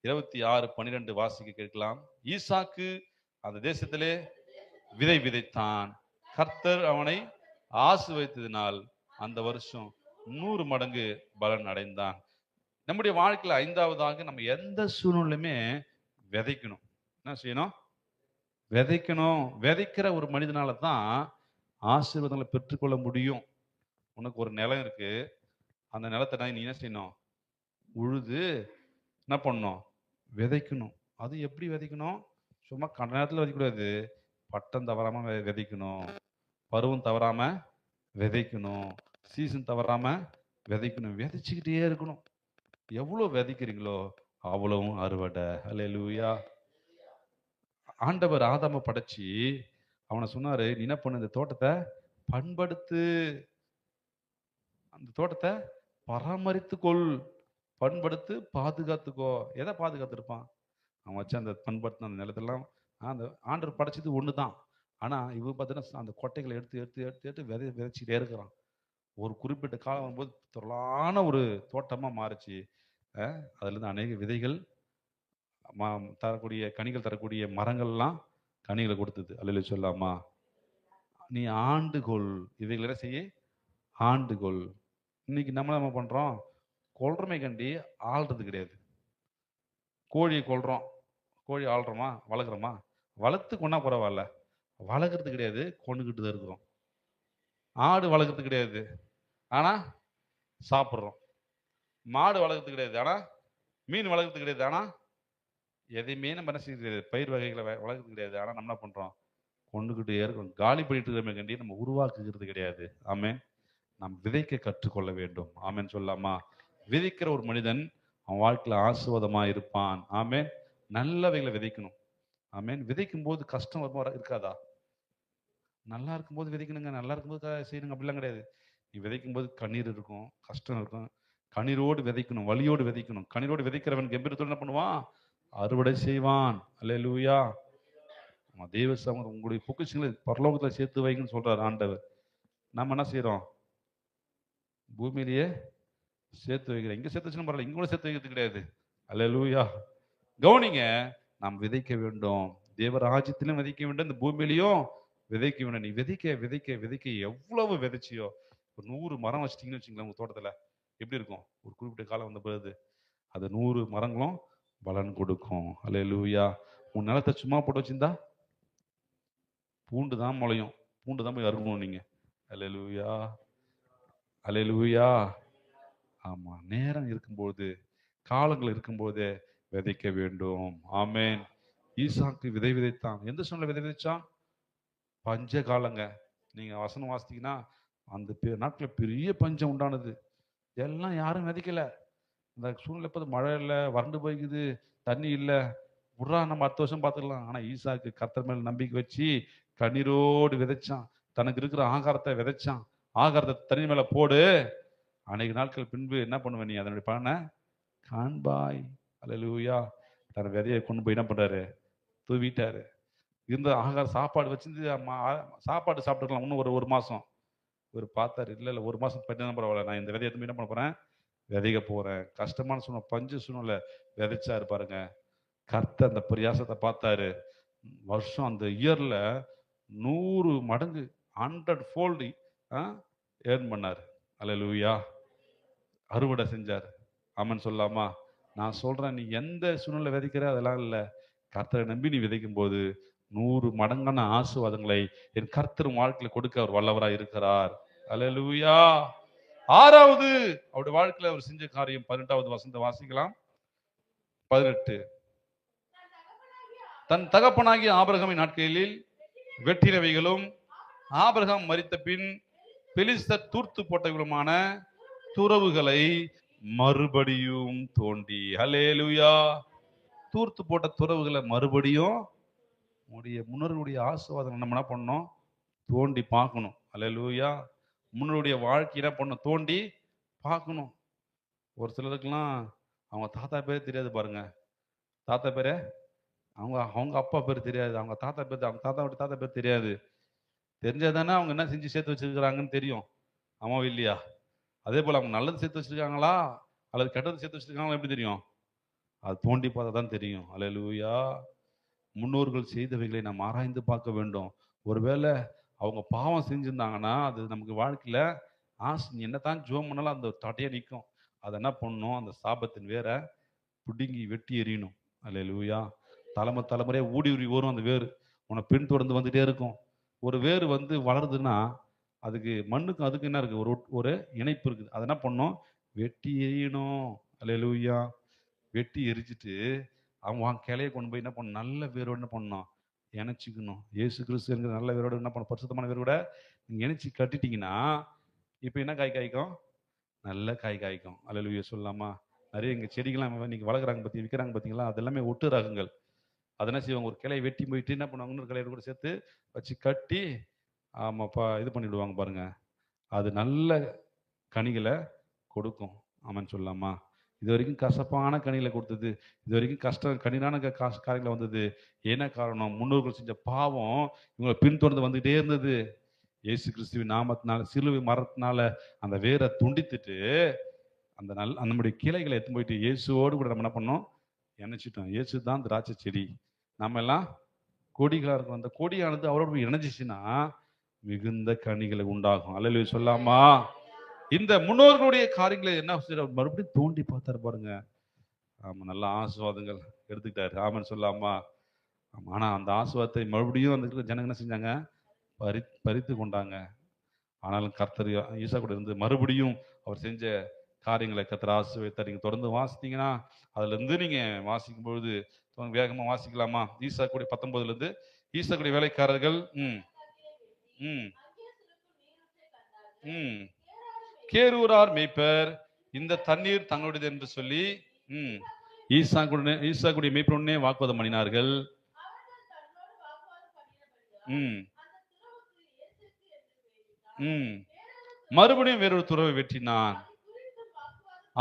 26:12 வாசிக்க கேட்கலாம். ஈசாக்கு அந்த தேசத்திலே விதை விதைத்தான், கர்த்தர் அவனை ஆசீர்வதித்ததினால் அந்த வருஷம் 100 மடங்கு பலன் அடைந்தான். நம்முடைய வாழ்க்கையில ஐந்தாவதாக நம்ம எந்த சூழ்நிலையுமே விதைக்கணும். என்ன செய்யணும்? விதைக்கணும். விதைக்கிற ஒரு மனிதனால தான் ஆசீர்வாதங்களை பெற்றுக்கொள்ள முடியும். உனக்கு ஒரு நிலம் இருக்கு, அந்த நிலத்தை நீ என்ன செய்யணும்? உழுது என்ன பண்ணணும்? விதைக்கணும். அது எப்படி விதைக்கணும்? சும்மா கண்ட நேரத்தில் விதைக்கக்கூடாது. பட்டம் தவறாம விதைக்கணும், பருவம் தவறாம விதைக்கணும், சீசன் தவறாம விதைக்கணும். விதைச்சுக்கிட்டே இருக்கணும். எவ்வளவு விதைக்கிறீங்களோ அவ்வளவும் அறுவடை. அல்லேலூயா. ஆண்டவர் ஆதாம படைச்சி அவனை சொன்னாரு, நீ என்ன பண்ணு, இந்த தோட்டத்தை பண்படுத்து, அந்த தோட்டத்தை பராமரித்துக்கொள், பண்படுத்து, பாதுகாத்துக்கோ. எதை பாதுகாத்துருப்பான்? அவன் வச்சு அந்த பண்படுத்தின அந்த நிலத்தெல்லாம் அந்த ஆண்டவர் படைச்சது ஒண்ணுதான். ஆனா இவன் பார்த்தீங்கன்னா அந்த கொட்டைகளை எடுத்து எடுத்து எடுத்து எடுத்து விதைச்சிட்டே இருக்கிறான். ஒரு குறிப்பிட்ட காலம் வரும்போது திரளான ஒரு தோட்டமா மாறுச்சு. அதுல இருந்து அநேக விதைகள் தரக்கூடிய கனிகள் தரக்கூடிய மரங்கள்லாம் கனிகளை கொடுத்தது. அல்லேலூயா சொல்லாமா? நீ ஆண்டுகொள், இவைகளை செய்ய ஆண்டுகொள். இன்னைக்கு நம்ம என்ன பண்றோம்? கொல்றமை கண்டி ஆள்றது கிடையாது. கோழியை கொல்றோம், கோழி ஆள்றோமா, வளர்க்குறோமா? வளர்த்து கொண்டா பரவாயில்ல, வளர்க்குறது கிடையாது, கொண்டுகிட்டு தான் இருக்கிறோம். ஆடு வளர்க்குறது கிடையாது, ஆனா சாப்பிட்றோம். மாடு வளர்க்குறது கிடையாது, ஆனா மீன் வளர்க்குறது கிடையாது, ஆனா எதையுமே நம்ம என்ன செய்யறது கிடையாது, பயிர் வகைகளை வளர்க்குறது கிடையாது, ஆனா நம்ம என்ன பண்றோம்? கொண்டுகிட்டே இருக்கிறோம். காலி பண்ணிட்டு இருக்கிற கண்டி நம்ம உருவாக்குகிறது கிடையாது. ஆமென். நாம் விதைக்க கற்றுக்கொள்ள வேண்டும். ஆமென் சொல்லாமா? விதைக்கிற ஒரு மனிதன் அவன் வாழ்க்கையில ஆசீர்வாதமா இருப்பான். ஆமென். நல்லவைகளை விதைக்கணும். ஆமென். விதைக்கும் போது கஷ்டம் இருக்காதா? நல்லா இருக்கும்போது விதைக்கணுங்க, நல்லா இருக்கும்போது செய்யணுங்க, அப்படிலாம் கிடையாது. நீ விதைக்கும் போது கண்ணீர் இருக்கும், கஷ்டம் இருக்கும். கண்ணீரோடு விதைக்கணும், வலியோடு விதைக்கணும். கண்ணீரோடு விதைக்கிறவன் கம்பீரத்தோடு என்ன பண்ணுவான்? அறுவடை செய்வான். அல்லேலூயா. தேவ சமூகம் உங்களுடைய பொக்கிஷங்களை பரலோகத்துல சேர்த்து வைங்கன்னு சொல்றாரு ஆண்டவர். நம்ம என்ன செய்யறோம்? பூமியிலேயே சேர்த்து வைக்கிறோம். இங்க சேர்த்து வச்சுன்னு பரவாயில்ல, இங்க கூட சேர்த்து வைக்கிறது கிடையாது. அல்லேலூயா. கவனிங்க, நாம் விதைக்க வேண்டும். தேவராஜ்யத்திலும் விதைக்க வேண்டும், இந்த பூமியிலையும் விதைக்க வேண்டும். நீ விதைக்க விதைக்க விதைக்க எவ்வளவு விதைச்சியோ, ஒரு 100 மரம் வச்சிட்டீங்கன்னு வச்சுங்களேன், உங்க தோட்டத்துல எப்படி இருக்கும்? ஒரு குறிப்பிட்ட காலம் வந்த பிறகு அது 100 மரங்களும் பலன் கொடுக்கும். அல்லேலூயா. உன் நிலத்தை சும்மா போட்டு வச்சிருந்தா பூண்டு தான் முளையும், பூண்டு தான் போய் அறுக்கணும் நீங்க. அல்லேலூயா, அல்லேலூயா. ஆமா, நேரம் இருக்கும்போது, காலங்கள் இருக்கும்போது விதைக்க வேண்டும். ஆமென். ஈசாக்கு விதை விதைத்தான். எந்த சூழ்நிலை விதை விதைச்சான்? பஞ்ச காலங்க. நீங்க வசனம் வாசித்தீங்கன்னா அந்த நாட்களில் பெரிய பஞ்சம் உண்டானது. எல்லாம் யாரும் விதைக்கல. இந்த சூழ்நிலை பார்த்து மழை இல்லை, வறண்டு போய்க்குது, தண்ணி இல்லை, புறா நம்ம அடுத்த வருஷம் பார்த்துக்கலாம். ஆனா ஈசாக்கு கர்த்தர் மேல நம்பிக்கை வச்சு கண்ணீரோடு விதைச்சான். தனக்கு இருக்கிற ஆகாரத்தை விதைச்சான். ஆகாரத்தை தண்ணி மேல போடு, அநேக நாட்கள் பின்பு என்ன பண்ணுவ நீ? அதனுடைய பலனை காண்பாய். அல்லேலூயா. தன் விதையை கொண்டு போய் என்ன பண்றாரு? தூவிட்டாரு. இருந்த ஆகாரம் சாப்பாடு வச்சிருந்து சாப்பாடு சாப்பிட்டுக்கலாம் இன்னும் ஒரு ஒரு மாசம். இவர் பார்த்தாரு, இல்ல 1 மாசம் பண்ணினா பரவாயில்ல, நான் இந்த விதையை எடுத்து போய் என்ன பண்ண போறேன்? விதைக்க போறேன். கஷ்டமான சூழ்நிலை, பஞ்சு சூழ்நிலை விதைச்சாரு பாருங்க. கர்த்தர் அந்த பிரயாசத்தை பார்த்தாரு. வருஷம் அந்த இயர்ல 100 மடங்கு 100 ஃபோல்டு ஏர்ன் பண்ணாரு. அல்லேலூயா. அறுவடை செஞ்சார். ஆமென் சொல்லலாமா? நான் சொல்றேன், நீ எந்த சூழ்நிலை விதைக்கிற அதெல்லாம் இல்ல. கர்த்தரை நம்பி நீ விதைக்கும் போது 100 மடங்கான ஆசீர்வாதங்களை என் கர்த்தர் உன் வாழ்க்கையில கொடுக்க அவர் வல்லவராய் இருக்கிறார். அல்லேலூயா. 6வது அவருடைய வாழ்க்கையில அவர் செஞ்ச காரியம் 18வது வசனத்தை வாசிக்கலாம். 18. தன் தகப்பனாகிய ஆபிரகாமின் நாட்களில் வெட்டினவைகளும் ஆபிரகாம் மரித்த பின் பெலிஸ்தர் தூர்த்து போட்டவர்களுமான துறவுகளை மறுபடியும் தோண்டி. அல்லேலூயா. தூர்த்து போட்ட துறவுகளை மறுபடியும் முன்னோர்களுடைய ஆசீர்வாதம் நம்ம என்ன பண்ணணும்? தோண்டி பார்க்கணும். அல்லேலூயா. முன்னோருடைய வாழ்க்கை என்ன பண்ணணும்? தோண்டி பார்க்கணும். ஒரு சிலருக்குலாம் அவங்க தாத்தா பேர் தெரியாது பாருங்க. தாத்தா பேரே அவங்க அவங்க அப்பா பேர் தெரியாது. அவங்க தாத்தா பேர், அவங்க தாத்தாவோட தாத்தா பேர் தெரியாது. தெரிஞ்சாதானே அவங்க என்ன செஞ்சு சேர்த்து வச்சிருக்கிறாங்கன்னு தெரியும். ஆமாவா இல்லையா? அதே போல அவங்க நல்லது சேர்த்து வச்சிருக்காங்களா அல்லது கெட்டது சேர்த்து வச்சிருக்காங்களா எப்படி தெரியும்? அது தோண்டி பார்த்தா தான் தெரியும். அல்லேலூயா. முன்னோர்கள் செய்தவைகளை நாம் ஆராய்ந்து பார்க்க வேண்டும். ஒருவேளை அவங்க பாவம் செஞ்சிருந்தாங்கன்னா அது நமக்கு வாழ்க்கையில நீ என்னதான் ஜோம் பண்ணாலும் அந்த தட்டையே நிற்கும். அதை என்ன பண்ணணும்? அந்த சாபத்தின் வேற பிடுங்கி வெட்டி எறியணும். அல்லேலூயா. தலைமுறையா ஊடி ஊறி வரும் அந்த வேறு. உன்னை பின் தொடர்ந்து வந்துட்டே இருக்கும். ஒரு வேறு வளருதுன்னா அதுக்கு மண்ணுக்கும் அதுக்கு என்ன இருக்கு? ஒரு இணைப்பு இருக்குது. அதை என்ன பண்ணணும்? வெட்டி எறியணும். அல்லேலூயா. வெட்டி எரிச்சிட்டு அவங்க கிளையை கொண்டு போய் என்ன பண்ணணும்? நல்ல வேரோடு என்ன பண்ணணும்? இணைச்சிக்கணும். இயேசு கிறிஸ்து என்கிற நல்ல வேரோடு என்ன பண்ணணும்? பரிசுத்தமான வேரோட நீங்க இணைச்சி கட்டிட்டீங்கன்னா இப்போ என்ன காய் காய்க்கும்? நல்ல காய் காய்க்கும். அல்லேலூயா சொல்லலாமா? நிறைய இங்கே செடிகள்லாம் இன்னைக்கு வளர்க்குறாங்க பற்றி விற்கிறாங்க பார்த்தீங்களா? அது எல்லாமே ஒட்டு ரகங்கள். அதை என்ன செய்வாங்க? ஒரு கிளையை வெட்டி போயிட்டு என்ன பண்ணுவாங்க? இன்னொரு கிளையோட கூட சேர்த்து வச்சு கட்டி ஆமாப்பா இது பண்ணிவிடுவாங்க பாருங்க. அது நல்ல கனிகளை கொடுக்கும். ஆமான்னு சொல்லலாமா? இது வரைக்கும் கசப்பான கனிகளை கொடுத்தது, இது வரைக்கும் கடினான காரியங்களை வந்தது. என்ன காரணம்? முன்னோர்கள் செஞ்ச பாவம் இவங்களை பின்தொடர்ந்து வந்துகிட்டே இருந்தது. இயேசு கிறிஸ்துவின் நாமத்தினால, சிலுவை மரத்தினால அந்த வேரை துண்டித்துட்டு அந்த நம்முடைய கிளைகளை எடுத்து போயிட்டு இயேசுவோடு கூட நம்ம என்ன பண்ணோம்? இணைச்சிட்டோம். இயேசு தான் திராட்சை செடி, நம்ம எல்லாம் கொடிகளா இருக்கும். அந்த கொடியானது அவரோட போய் இணைஞ்சிச்சுன்னா மிகுந்த கனிகளை உண்டாகும். அல்லேலூயா சொல்லாமா? இந்த முன்னோர்களுடைய காரியங்களை என்ன மறுபடியும் தோண்டி பார்த்தாரு பாருங்க. ஆமா, நல்ல ஆசீர்வாதங்கள் எடுத்துக்கிட்டாரு. ஆமான்னு சொல்லாமா? ஆமா. ஆனா அந்த ஆசீர்வாதத்தை மறுபடியும் அந்த ஜனங்க என்ன செஞ்சாங்க? பறித்து கொண்டாங்க. ஆனாலும் கர்த்தர் ஈசா கூட இருந்து மறுபடியும் அவர் செஞ்ச காரியங்களை கர்த்தர் ஆசீர்வதித்தார். நீங்க தொடர்ந்து வாசித்தீங்கன்னா அதுல இருந்து நீங்க வாசிக்கும் பொழுது வேகமா வாசிக்கலாமா? ஈசா கூட 19ல இருந்து ஈசா கூட வேலைக்காரர்கள் கேரூரார் மேய்ப்பர் இந்த தண்ணீர் தங்களுடையது என்று சொல்லி ஈசா கூட மேய்ப்பருடனே வாக்குவாதம் பண்ணினார்கள். மறுபடியும் வேறொரு துறவை வெட்டினான்.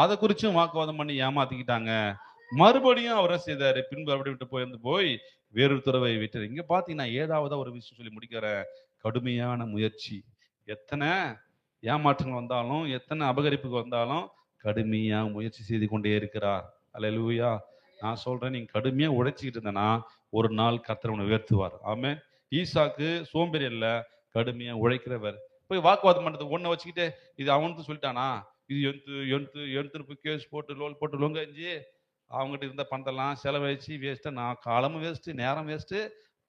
அதை குறிச்சும் வாக்குவாதம் பண்ணி ஏமாத்திக்கிட்டாங்க. மறுபடியும் அவர் செய்தாரு. பின்பு அப்படி விட்டு போய் வேறொரு துறவை வெட்டார். இங்க பாத்தீங்கன்னா ஏதாவது ஒரு விஷயம் சொல்லி முடிக்கிற கடுமையான முயற்சி. எத்தனை ஏமாற்றங்கள் வந்தாலும், எத்தனை அபகரிப்புக்கு வந்தாலும் கடுமையா முயற்சி செய்து கொண்டே இருக்கிறார். அல்லேலூயா. நான் சொல்றேன், நீங்க கடுமையா உழைச்சிக்கிட்டு இருந்தனா ஒரு நாள் கர்த்தர் உன்னை உயர்த்துவார். ஆமென். ஈசாக்கு சோம்பேறி இல்ல, கடுமையா உழைக்கிறவர். போய் வாக்குவாதம் பண்றது ஒன்ன வச்சுக்கிட்டு இது அவனுக்கு சொல்லிட்டானா, இது எந்த போய் கேஸ் போட்டு லொங்கஞ்சி அவங்ககிட்ட இருந்த பணத்தெல்லாம் செலவழிச்சு வேஸ்ட்டு. நான் காலமும் வேஸ்ட்டு, நேரம் வேஸ்ட்டு,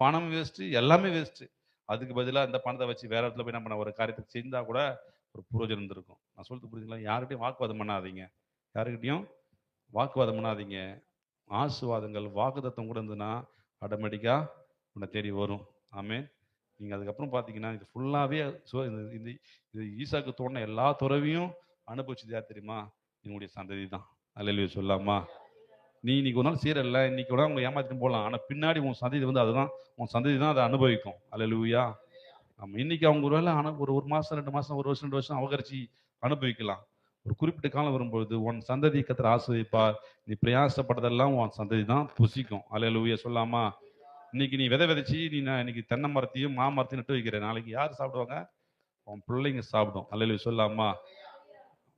பணமும் வேஸ்ட்டு, எல்லாமே வேஸ்ட்டு. அதுக்கு பதிலாக இந்த பணத்தை வச்சு வேற இடத்துல போய் என்ன பண்ண ஒரு காரியத்தை செஞ்சா கூட ஒரு புரோஜனம் இருந்திருக்கும். நான் சொல்லிட்டு புரிஞ்சுங்களா? யாருக்கிட்டையும் வாக்குவாதம் பண்ணாதீங்க. யாருக்கிட்டையும் வாக்குவாதம் பண்ணாதீங்க. ஆசீர்வாதங்கள் வாக்குத்தத்தம் கூட இருந்ததுன்னா ஆட்டோமேட்டிக்காக உன்னை தேடி வரும். ஆமென். நீங்கள் அதுக்கப்புறம் பார்த்தீங்கன்னா இது ஃபுல்லாகவே இந்த ஈசாக்கு தோணுன எல்லா துறவியும் அனுபவிச்சது யார் தெரியுமா? என்னுடைய சந்ததி தான். அல்லேலூயா சொல்லாமா? நீ இன்னைக்கு ஒரு நாள் சீரல்ல, இன்னைக்கு ஒரு நாள் உங்களை ஏமாத்திட்டு போகலாம். ஆனால் பின்னாடி உன் சந்ததி அதுதான், உன் சந்ததி தான் அதை அனுபவிக்கும். அல்லேலூயா. ஆமாம். இன்னைக்கு அவங்க ஒரு வேலை ஒரு மாதம் 2 மாதம், ஒரு வருஷம் 2 வருஷம் அவகரிச்சு அனுபவிக்கலாம். ஒரு குறிப்பிட்ட காலம் வரும்பொழுது உன் சந்ததி கர்த்தர் ஆசீர்வதிப்பார். நீ பிரயாசப்பட்டதெல்லாம் உன் சந்ததி தான் புசிக்கும். அல்லேலூயா சொல்லாமா? இன்னைக்கு நீ விதை விதைச்சி நான் இன்னைக்கு தென்னை மரத்தையும் மாமரத்தையும் நட்டு வைக்கிறேன். நாளைக்கு யார் சாப்பிடுவாங்க? உன் பிள்ளைங்க சாப்பிடும். அல்லேலூயா சொல்லாமா?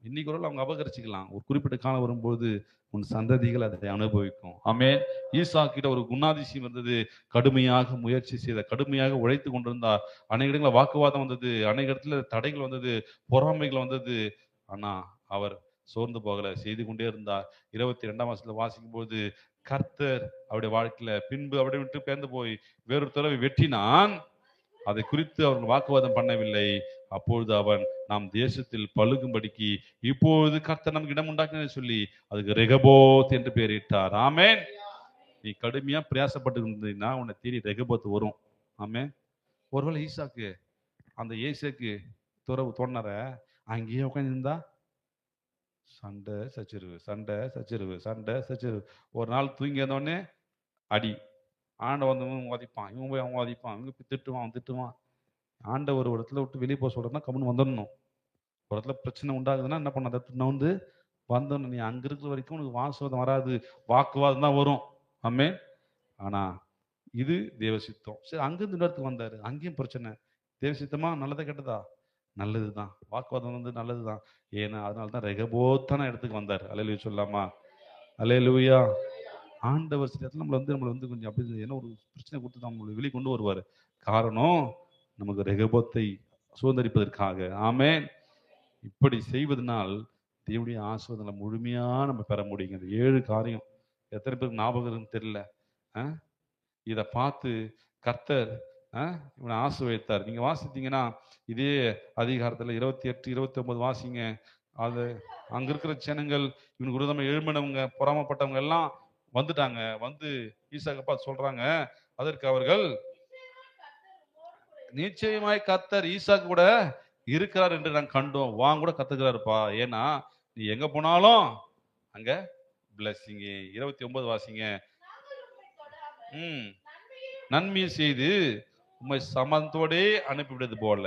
இன்னைக்கு ஒரு அவங்க அபகரிச்சுக்கலாம். ஒரு குறிப்பிட்ட காலம் வரும்போது உன் சந்ததிகள் அதை அனுபவிக்கும். ஆமென். ஈசாக்கிட்ட ஒரு குணாதிசயம் வந்தது. கடுமையாக முயற்சி செய்த, கடுமையாக உழைத்து கொண்டிருந்தார். அநேக இடங்களில் வாக்குவாதம் வந்தது, அநேக இடத்துல தடைகள் வந்தது, பொறாமைகள் வந்தது. ஆனா அவர் சோர்ந்து போகல, செய்து கொண்டே இருந்தார். 22ஆம் வசனத்துல வாசிக்கும்போது கர்த்தர் அவருடைய வாழ்க்கையில பின்பு அவரை விட்டு பேர்ந்து போய் வேறொரு தடவை வெட்டினான். அதை குறித்து அவர்கள் வாக்குவாதம் பண்ணவில்லை. அப்பொழுது அவன் நாம் தேசத்தில் பழுகும்படிக்கு இப்பொழுது கர்த்தர் நமக்கு இடம் உண்டாக்கினு சொல்லி அதுக்கு ரெகபோத் என்று பெயரிட்டார். ஆமென். நீ கடுமையா பிரயாசப்பட்டு இருந்தீங்கன்னா உன்னை தேடி ரெகபோத் வரும். ஆமென். ஒருவேளை ஈசாக்கு அந்த ஏசேக்கு துறவு தோணற அங்கேயே உட்காந்து இருந்தா சண்டை சச்சரவு, சண்டை சச்சரவு, சண்டை சச்சரவு. ஒரு நாள் தூங்கி இருந்தோடனே அடி. ஆண்டவன் வந்து இவன் உதைப்பான், இவன் போய் அவன் உதைப்பான், இவங்க போய் திட்டுவான், அவன் திட்டுவான். ஆண்டவர் ஒரு இடத்துல விட்டு வெளியே போக சொல்றதுன்னா கம்முன்னு வந்துடணும். ஒரு இடத்துல பிரச்சனை உண்டாகுதுன்னா என்ன பண்ண, அதை நவுந்து வந்துடணும். நீ அங்க இருக்கிற வரைக்கும் உனக்கு வாசவாதம் வராது, வாக்குவாதம் தான் வரும். ஆமென். ஆனா இது தேவசித்தம். சரி, அங்கிருந்து இந்த இடத்துக்கு வந்தாரு, அங்கேயும் பிரச்சனை. தேவசித்தமா நல்லதா கெட்டதா? நல்லதுதான். வாக்குவாதம் வந்து நல்லதுதான். ஏன்னா அதனால தான் ரெகபோத்தான இடத்துக்கு வந்தார். அல்லேலூயா சொல்லாமா? அல்லேலூயா. ஆண்டவர் சில இடத்துல நம்மளை வந்து கொஞ்சம் அப்படி என்ன ஒரு பிரச்சனை கொடுத்து தான் நம்மளை வெளியே கொண்டு வருவார். காரணம் நமக்கு ரெகபத்தை சுதந்திரிப்பதற்காக. ஆமென். இப்படி செய்வதனால் தேவனுடைய ஆசீர்வாதங்களை முழுமையா நம்ம பெற முடியுங்க. இந்த 7 காரியம் எத்தனை பேருக்கு ஞாபகம் இருக்குன்னு தெரியல. இதை பார்த்து கர்த்தர் இவனை ஆசீர்வதித்தார். நீங்க வாசித்தீங்கன்னா இதே அதிகாரத்துல 28, 29 வாசிங்க. அது அங்க இருக்கிற ஜனங்கள் இவனுக்கு விரோதமா எழும்பினவங்க, பொறாமப்பட்டவங்க எல்லாம் வந்துட்டாங்க. வந்து ஈசாக்கை பார்த்து சொல்றாங்க, அதற்கு அவர்கள் நிச்சயமாய் கர்த்தர் ஈசாக்கு கூட இருக்கிறார் என்று நாங்க கண்டோம். வாங்க கூட கத்துக்கிறாருப்பா. ஏன்னா நீ எங்க போனாலும் அங்க பிளஸிங். 29 வாசிங்க. நன்மை செய்து உம்மை சமந்தோடே அனுப்பிவிட்டது போல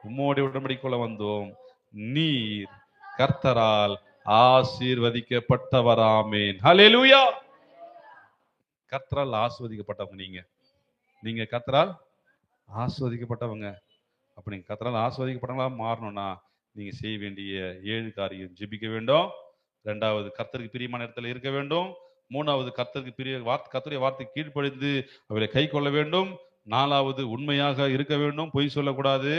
உம்மோடைய உடன்படிக்கைக்குள்ள வந்தோம். நீர் கர்த்தரால் ஆசீர்வதிக்கப்பட்டவராமேன். ஹல்லேலூயா. கர்த்தரால் ஆசீர்வதிக்கப்பட்டவங்க நீங்க கர்த்தரால் ஆசீர்வதிக்கப்பட்டவங்க. அப்ப நீங்க கர்த்தரால் ஆசீர்வதிக்கப்பட்டவங்களா மாறணும்னா நீங்க செய்ய வேண்டிய 7 காரியம்: ஜெபிக்க வேண்டும். 2வது கர்த்தருக்கு பிரியமான இடத்துல இருக்க வேண்டும். 3வது கர்த்தருடைய வார்த்தை கீழ்ப்படிந்து அவரை கை கொள்ள வேண்டும். 4வது உண்மையாக இருக்க வேண்டும், பொய் சொல்லக்கூடாது.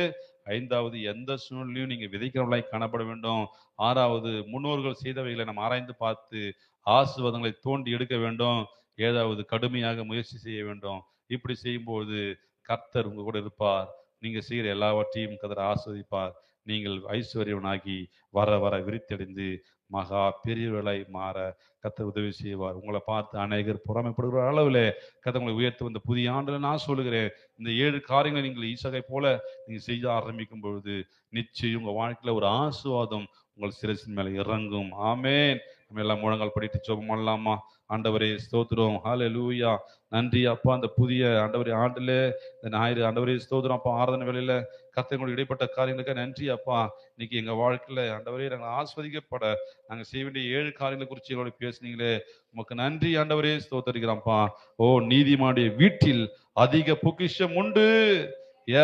5வது எந்த சூழ்நிலையும் நீங்க விதைக்கிறவர்களாய் காணப்பட வேண்டும். 6வது முன்னோர்கள் செய்தவைகளை நம்ம ஆராய்ந்து பார்த்து ஆசீர்வாதங்களை தோண்டி எடுக்க வேண்டும். 7வது கடுமையாக முயற்சி செய்ய வேண்டும். இப்படி செய்யும்போது கர்த்தர் உங்க கூட இருப்பார். நீங்க செய்கிற எல்லாவற்றையும் கர்த்தர் ஆசீர்வதிப்பார். நீங்கள் ஐஸ்வர்யவனாகி வர வர விருத்தடைந்து மகா பெரியவர்களாய் மாற கர்த்தர் உதவி செய்வார். உங்களை பார்த்து அநேகர் பொறாமைப்படுகிற அளவில் கர்த்தர் உங்களை உயர்த்து வந்த புதிய ஆண்டுல நான் சொல்லுகிறேன், இந்த 7 காரியங்களை நீங்கள் ஈசாக்கை போல நீங்க செய்ய ஆரம்பிக்கும் பொழுது நிச்சயம் உங்க வாழ்க்கையில ஒரு ஆசீர்வாதம் உங்கள் சிரசின் மேல இறங்கும். ஆமென். நம்ம எல்லாம் முழங்கால் படிட்டு ஜெபம் பண்ணலாமா? ஆண்டவரே ஸ்தோத்திரம். ஹல்லேலூயா. நன்றி அப்பா. அந்த புதிய ஆண்டவரே ஆண்டுல இந்த ஞாயிறு ஆண்டவரே ஸ்தோத்திரம் அப்பா. ஆராதனை வேளையில கர்த்தர்களுக்கு இடைப்பட்ட காரியங்களுக்கு நன்றி அப்பா. இன்னைக்கு எங்க வாழ்க்கையில ஆண்டவரே நாங்கள் ஆஸ்வதிக்கப்பட நாங்கள் செய்ய வேண்டிய 7 காரியங்களை குறித்து எங்களோட பேசுனீங்களே, உமக்கு நன்றி ஆண்டவரே ஸ்தோத்தரிக்கிறோம்ப்பா. ஓ நீதிமானுடைய வீட்டில் அதிக பொக்கிஷம் உண்டு.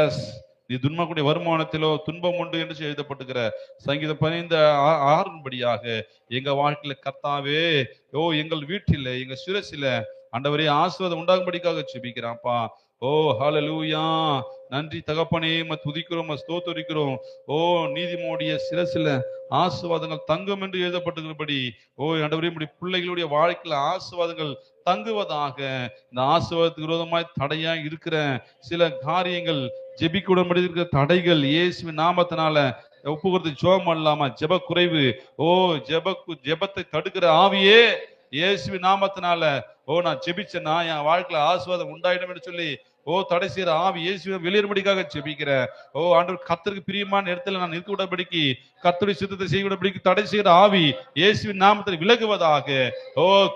எஸ், நீ துன்மாக்கூடிய வருமானத்திலோ துன்பம் உண்டு என்று எழுதப்பட்டுக்கிற சங்கீதம் 15:6 படியாக எங்க வாழ்க்கையில கர்த்தாவே, ஓ எங்கள் வீட்டில எங்க சிரசில ஆண்டவரே ஆசீர்வாதம் உண்டாகும்படிக்காக ஜெபிக்கிறான்ப்பா. ஓ ஹல்லேலூயா. நன்றி தகப்பனே, துதிக்கிறோம், ஸ்தோத்தரிக்கிறோம். ஓ நீதிமோடைய சிரசில ஆசீர்வாதங்கள் தங்கும் என்று எழுதப்பட்டிருக்கிறபடி ஓ ஆண்டவரே உம்முடைய பிள்ளைகளுடைய வாழ்க்கையில ஆசீர்வாதங்கள் தங்குவதாக. இந்த ஆசீர்வாதத்துக்கு விரோதமாய் தடையாய் இருக்கிற சில காரியங்கள், ஜெபிக்க உடன்படி இருக்கிற தடைகள் இயேசுவின் நாமத்தினால ஒப்பு கொடுத்து ஜெபம் பண்ணலாமா? ஜெப குறைவு, ஓ ஜெபத்தை தடுக்கிற ஆவியே இயேசுவின் நாமத்தினால, ஓ நான் ஜெபிச்சேன்னா என் வாழ்க்கையில ஆசீர்வாதம் உண்டாயிடும் என்று சொல்லி தடை செய்கிற ஆவி இயேசுவை வெளியேறும்படிக்காக ஜெபிக்கிறேன். ஆண்டவர் கர்த்தருக்கு பிரியமான இடத்துல நான் நிற்க விடபடிக்கு, கர்த்தருடைய சித்தத்தை செய்ய விடபடிக்கு தடை செய்கிற ஆவி இயேசுவின் நாமத்தில் விலகுவதாக.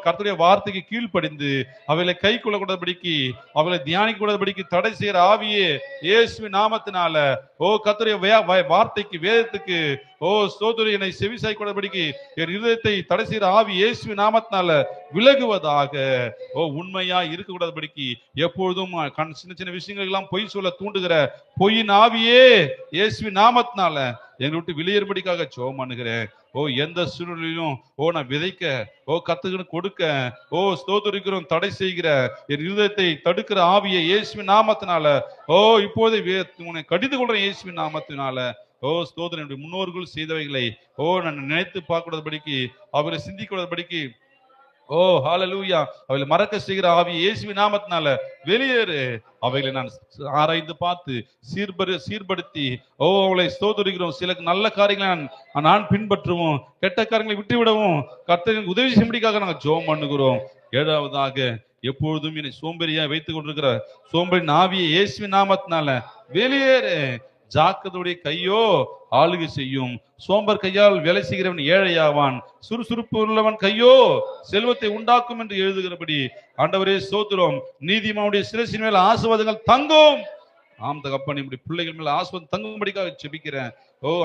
கர்த்தருடைய வார்த்தைக்கு கீழ்ப்படிந்து அவைகளை கை கொள்ளக்கூடாதபடிக்கு, அவைகளை தியானிக்க கூடாதபடிக்கு தடை செய்கிற ஆவியே இயேசுவின் நாமத்தினால கர்த்தருடைய வார்த்தைக்கு, வேதத்துக்கு ஸ்தோத்திரம் என்னை செவிசாய் கூடாதபடிக்கு என் இருதயத்தை தடை செய்கிற ஆவி இயேசுவின் நாமத்தினால விலகுவதாக. உண்மையா இருக்க கூடாதபடிக்கு, எப்பொழுதும் சின்ன சின்ன விஷயங்கள் எல்லாம் பொய் சொல்ல தூண்டுகிற பொய்யின் ஆவியே இயேசுவின் நாமத்தினால எங்களை விட்டு வெளியேறும்படிக்காக ஜெபம் பண்ணுகிறேன். எந்த சூழ்நிலையிலும் நான் விதைக்க, கத்துக்கணும் கொடுக்க, ஸ்தோத்திரிக்கிறோம் தடை செய்கிற என் இருதயத்தை தடுக்கிற ஆவியை இயேசுவின் நாமத்தினால இப்போதே உன்னை கடிந்து கொள்றேன் இயேசுவின் நாமத்தினால. ஸ்தோத்திரம் என்னுடைய முன்னோர்கள் செய்தவைகளை நான் நினைத்து பார்க்கூடாதபடிக்கு, அவரை சிந்திக்கூடாதபடிக்கு, ஹalleluya, அவைகளை மறக்க செய்கிற ஆவி இயேசுவின் நாமத்தினால வெளியேறு. அவைகளை நான் ஆராய்ந்து பார்த்து சீர்படுத்தி அவளை ஸ்தோத்திரிக்கிறோம். சில நல்ல காரியங்களை நான் பின்பற்றுவோம், கெட்ட காரியங்களை விட்டு விடவும் கர்த்தரின் உதவி செய்யும்படிக்காக நாங்கள் ஜெபம் பண்ணுகிறோம். ஏழாவதாக, எப்பொழுதும் என்னை சோம்பேறியா வைத்துக் கொண்டிருக்கிற சோம்பேறி ஆவியை இயேசுவின் நாமத்தினால வெளியேறு. ஜாக்கிரதையுடைய கையோ ஆளுகை செய்யும், சோம்பர் கையால் வேலை செய்கிறவன் ஏழையாவான், சுறுசுறுப்பு உள்ளவன் கையோ செல்வத்தை உண்டாக்கும் என்று எழுதுகிறபடி ஆண்டவரே ஸ்தோத்திரம். நீதிமானுடைய சிரசின் மேல் ஆசீர்வாதங்கள் தங்கும். ஆம் தகப்பனே, நம்முடைய பிள்ளைகள் மேல ஆசீர்வாதம் தங்கும்படிக்காக ஜெபிக்கிறேன்.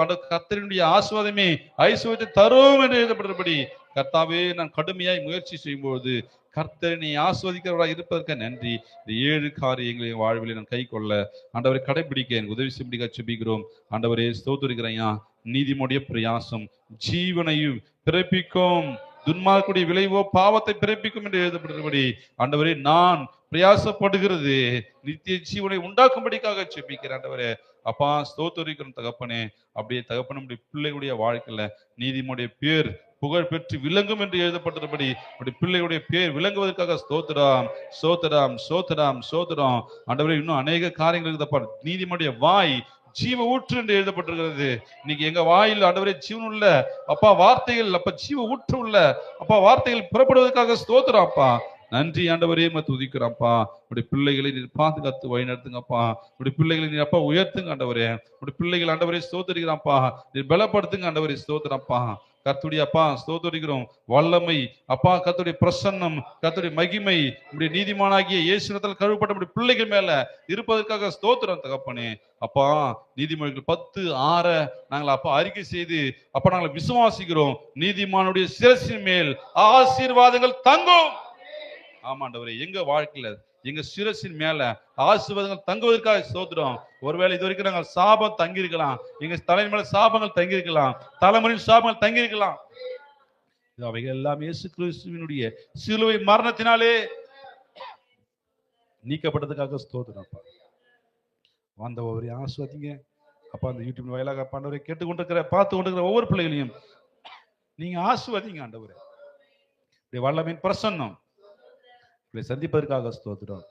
ஆண்டவர் கர்த்தரினுடைய ஆசீர்வாதமே ஐஸ்வர்யத்தை தரும் என்று எழுதப்படுறபடி கர்த்தாவே, நான் கடுமையாய் முயற்சி செய்யும்போது கர்த்தரை ஆஸ்வதிக்கிறவராக இருப்பதற்கு நன்றி. இந்த 7 காரியங்களை வாழ்வில் நான் கை கொள்ள ஆண்டவரை கடைபிடிக்க எனக்கு உதவி செய்ய ஜெபிக்கிறோம். ஆண்டவரே ஸ்தோத்திரிக்கிறேன். நீதிமுடைய பிரயாசம் ஜீவனையும் பிறப்பிக்கும், துன்மார்க்குடைய விளைவோ பாவத்தை பிறப்பிக்கும் என்று எழுதப்படுகிறபடி ஆண்டவரே, நான் பிரயாசப்படுகிறது நித்திய ஜீவனை உண்டாக்கும்படிக்காக ஜெபிக்கிறேன். ஆண்டவரே அப்பா ஸ்தோத்திரிக்கிறோம் தகப்பனே. அப்படியே தகப்பனுடைய பிள்ளைகளுடைய வாழ்க்கையில நீதிமுடைய பேர் புகழ் பெற்று விளங்கும் என்று எழுதப்பட்டபடி அப்படி பிள்ளைகளுடைய பேர் விளங்குவதற்காக ஸ்தோத்திரம் ஸ்தோத்திரம் ஸ்தோத்திரம் ஸ்தோத்திரம். ஆண்டவரே, இன்னும் அநேக காரியங்கள் இருக்குதப்பா. நீதிமுடைய வாய் ஜீவ ஊற்று என்று எழுதப்பட்டிருக்கிறது. இன்னைக்கு எங்க வாயில் ஆண்டவரே ஜீவன் உள்ள அப்பா வார்த்தைகள், அப்ப ஜீவ ஊற்று உள்ள அப்பா வார்த்தைகள் புறப்படுவதற்காக ஸ்தோத்திரம் அப்பா. நன்றி ஆண்டவரே, துதிக்கிறப்பா. உடைய பிள்ளைகளை நீர் பாதுகாத்து வழி நடத்துங்கப்பா. உடைய பிள்ளைகளை நீர் அப்பா உயர்த்துங்க ஆண்டவரே. உடைய பிள்ளைகள் ஆண்டவரே ஸ்தோத்திரிக்கிறாப்பா, நீர் பலப்படுத்துங்க ஆண்டவரே ஸ்தோத்திரப்பா. கர்த்தருடைய அப்பா ஸ்தோத்திரிக்கிறோம். வல்லமை அப்பா, கர்த்தருடைய பிரசன்னம், கர்த்தருடைய மகிமை நம்முடைய நீதிமானாகிய இயேசுவினால் கழுவப்பட்ட நம்முடைய பிள்ளைகள் மேல இருப்பதற்காக ஸ்தோத்திரம் தகப்பனே. அப்பா, நீதிமொழிகள் 10:6 நாங்கள் அப்பா அறிக்கை செய்து அப்பா நாங்கள் விசுவாசிக்கிறோம். நீதிமானுடைய சிரசின் மேல் ஆசீர்வாதங்கள் தங்கும். ஆமாண்டவரே, எங்க வாழ்க்கையில எங்க சிரசின் மேல ஆசீர்வாதங்கள் தங்குவதற்காக ஸ்தோத்திரம். ஒருவேளை இது வரைக்கும் நாங்கள் சாபம் தங்கி இருக்கலாம், எங்க தலையின் மேல சாபங்கள் தங்கி இருக்கலாம், தலைமுறையின் சாபங்கள் தங்கி இருக்கலாம். அவைகள் எல்லாம் இயேசு கிறிஸ்துவினுடைய சிலுவை மரணத்தினாலே நீக்கப்பட்டதுக்காக ஸ்தோத்திரம் அப்பா. வந்த ஒவ்வொரு ஆசீர்வதிங்க அப்பா. அந்த யூடியூப் வயலாக ஆண்டவரை கேட்டுக்கொண்டிருக்கிற பார்த்து கொண்டிருக்கிற ஒவ்வொரு பிள்ளைகளையும் நீங்க ஆசீர்வதிங்க ஆண்டவரே. வல்லமையின் பிரசன்னம் சந்திப்பதற்காக ஸ்தோத்திரம்.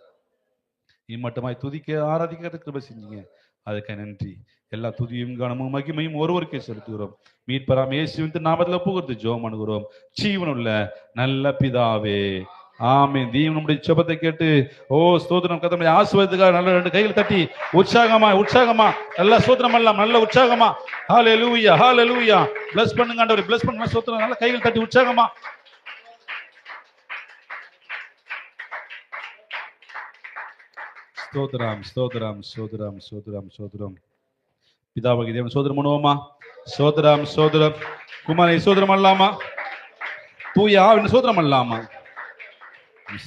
இம்மட்டுமாய் துதிக்க ஆராதிக்க கிருபை செஞ்சீங்க, அதுக்கு நன்றி. எல்லா துதியும் கனமும் மகிமையும் ஒருவருக்கே செலுத்துகிறோம். மீட்பராம் இயேசுவின் நாமத்தில் புகழ்ந்து ஜெபம் பண்ணுகிறோம் ஜீவனுள்ள நல்ல பிதாவே, ஆமென். தீவன் நம்முடைய ஜெபத்தை கேட்டு ஸ்தோத்திரம். கர்த்தருடைய ஆசீர்வாதத்துக்காக நல்ல 2 கைகள் தட்டி உற்சாகமா நல்ல ஸ்தோத்திரம் பண்ணலாம், நல்ல உற்சாகமா. ஹல்லேலூயா ஹல்லேலூயா. பிளஸ் பண்ணுங்க ஆண்டவரே, பிளஸ் பண்ணுங்க. ஸ்தோத்திரம். நல்ல கைகள் தட்டி உற்சாகமா. ஸ்தோத்திரம் ஸ்தோத்திரம் ஸ்தோத்திரம் ஸ்தோத்திரம் ஸ்தோத்திரம். பிதாவாகிய தேவன் ஸ்தோத்திரம் பண்ணுவோமா? ஸ்தோத்திரம் ஸ்தோத்திரம். குமாரை ஸ்தோத்திரம் பண்ணலாமா? தூய ஆவியின் ஸ்தோத்திரம் பண்ணலாமா?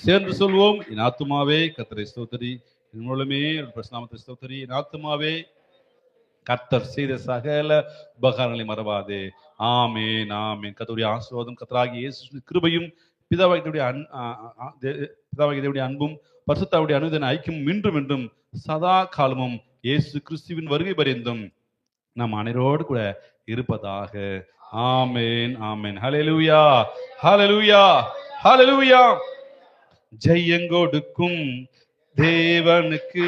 சேர்ந்து சொல்வோம். என் ஆத்துமாவே கர்த்தரை ஸ்தோத்திரி, என் மூலமே பிரசனாமத்தை ஸ்தோத்திரி. என் ஆத்துமாவே கர்த்தர் செய்த சகல உபகாரங்களை மறவாதே. ஆமென் ஆமென். கர்த்தருடைய ஆசீர்வாதம், கர்த்தராகிய இயேசுவின் கிருபையும், பிதாவாகிய தேவனுடைய அன்பும், பரிசுத்தாவுடைய அனுதின ஐக்கியம் இன்றும் என்றும் சதா காலமும் இயேசு கிறிஸ்துவின் வருகை பரியந்தம் நம் அனைவரோடு கூட இருப்பதாக. ஆமென் ஆமென். ஹல்லேலூயா ஹல்லேலூயா ஹல்லேலூயா. ஜெயங்கொடுக்கும் தேவனுக்கு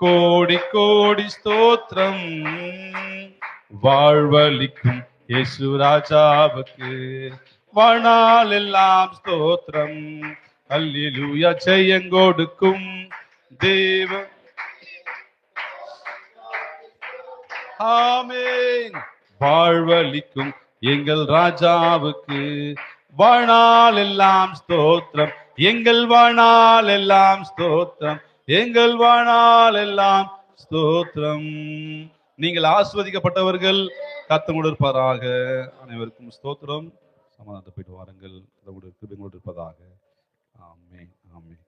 கோடி கோடி ஸ்தோத்திரம். வாழ்வளிக்கும் இயேசு ராஜாவுக்கு வாழ்நாள் எல்லாம் ஸ்தோத்திரம். அல்லேலூயா. ஜெயங்கொடுக்கும் தேவ ஆமென். வாழ்வளிக்கும் எங்கள் ராஜாவுக்கு வாழ்நாள் எல்லாம் ஸ்தோத்திரம். எங்கள் வாழ்நாள் எல்லாம் ஸ்தோத்திரம். எங்கள் வாழ்நாள் எல்லாம் ஸ்தோத்திரம். நீங்கள் ஆஸ்வதிக்கப்பட்டவர்கள். கர்த்தர் இருப்பாராக. அனைவருக்கும் ஸ்தோத்திரம். சமாதானத்தை போயிட்டு வாருங்கள். கிருபை இருப்பதாக. ஆமென். ஆமென்.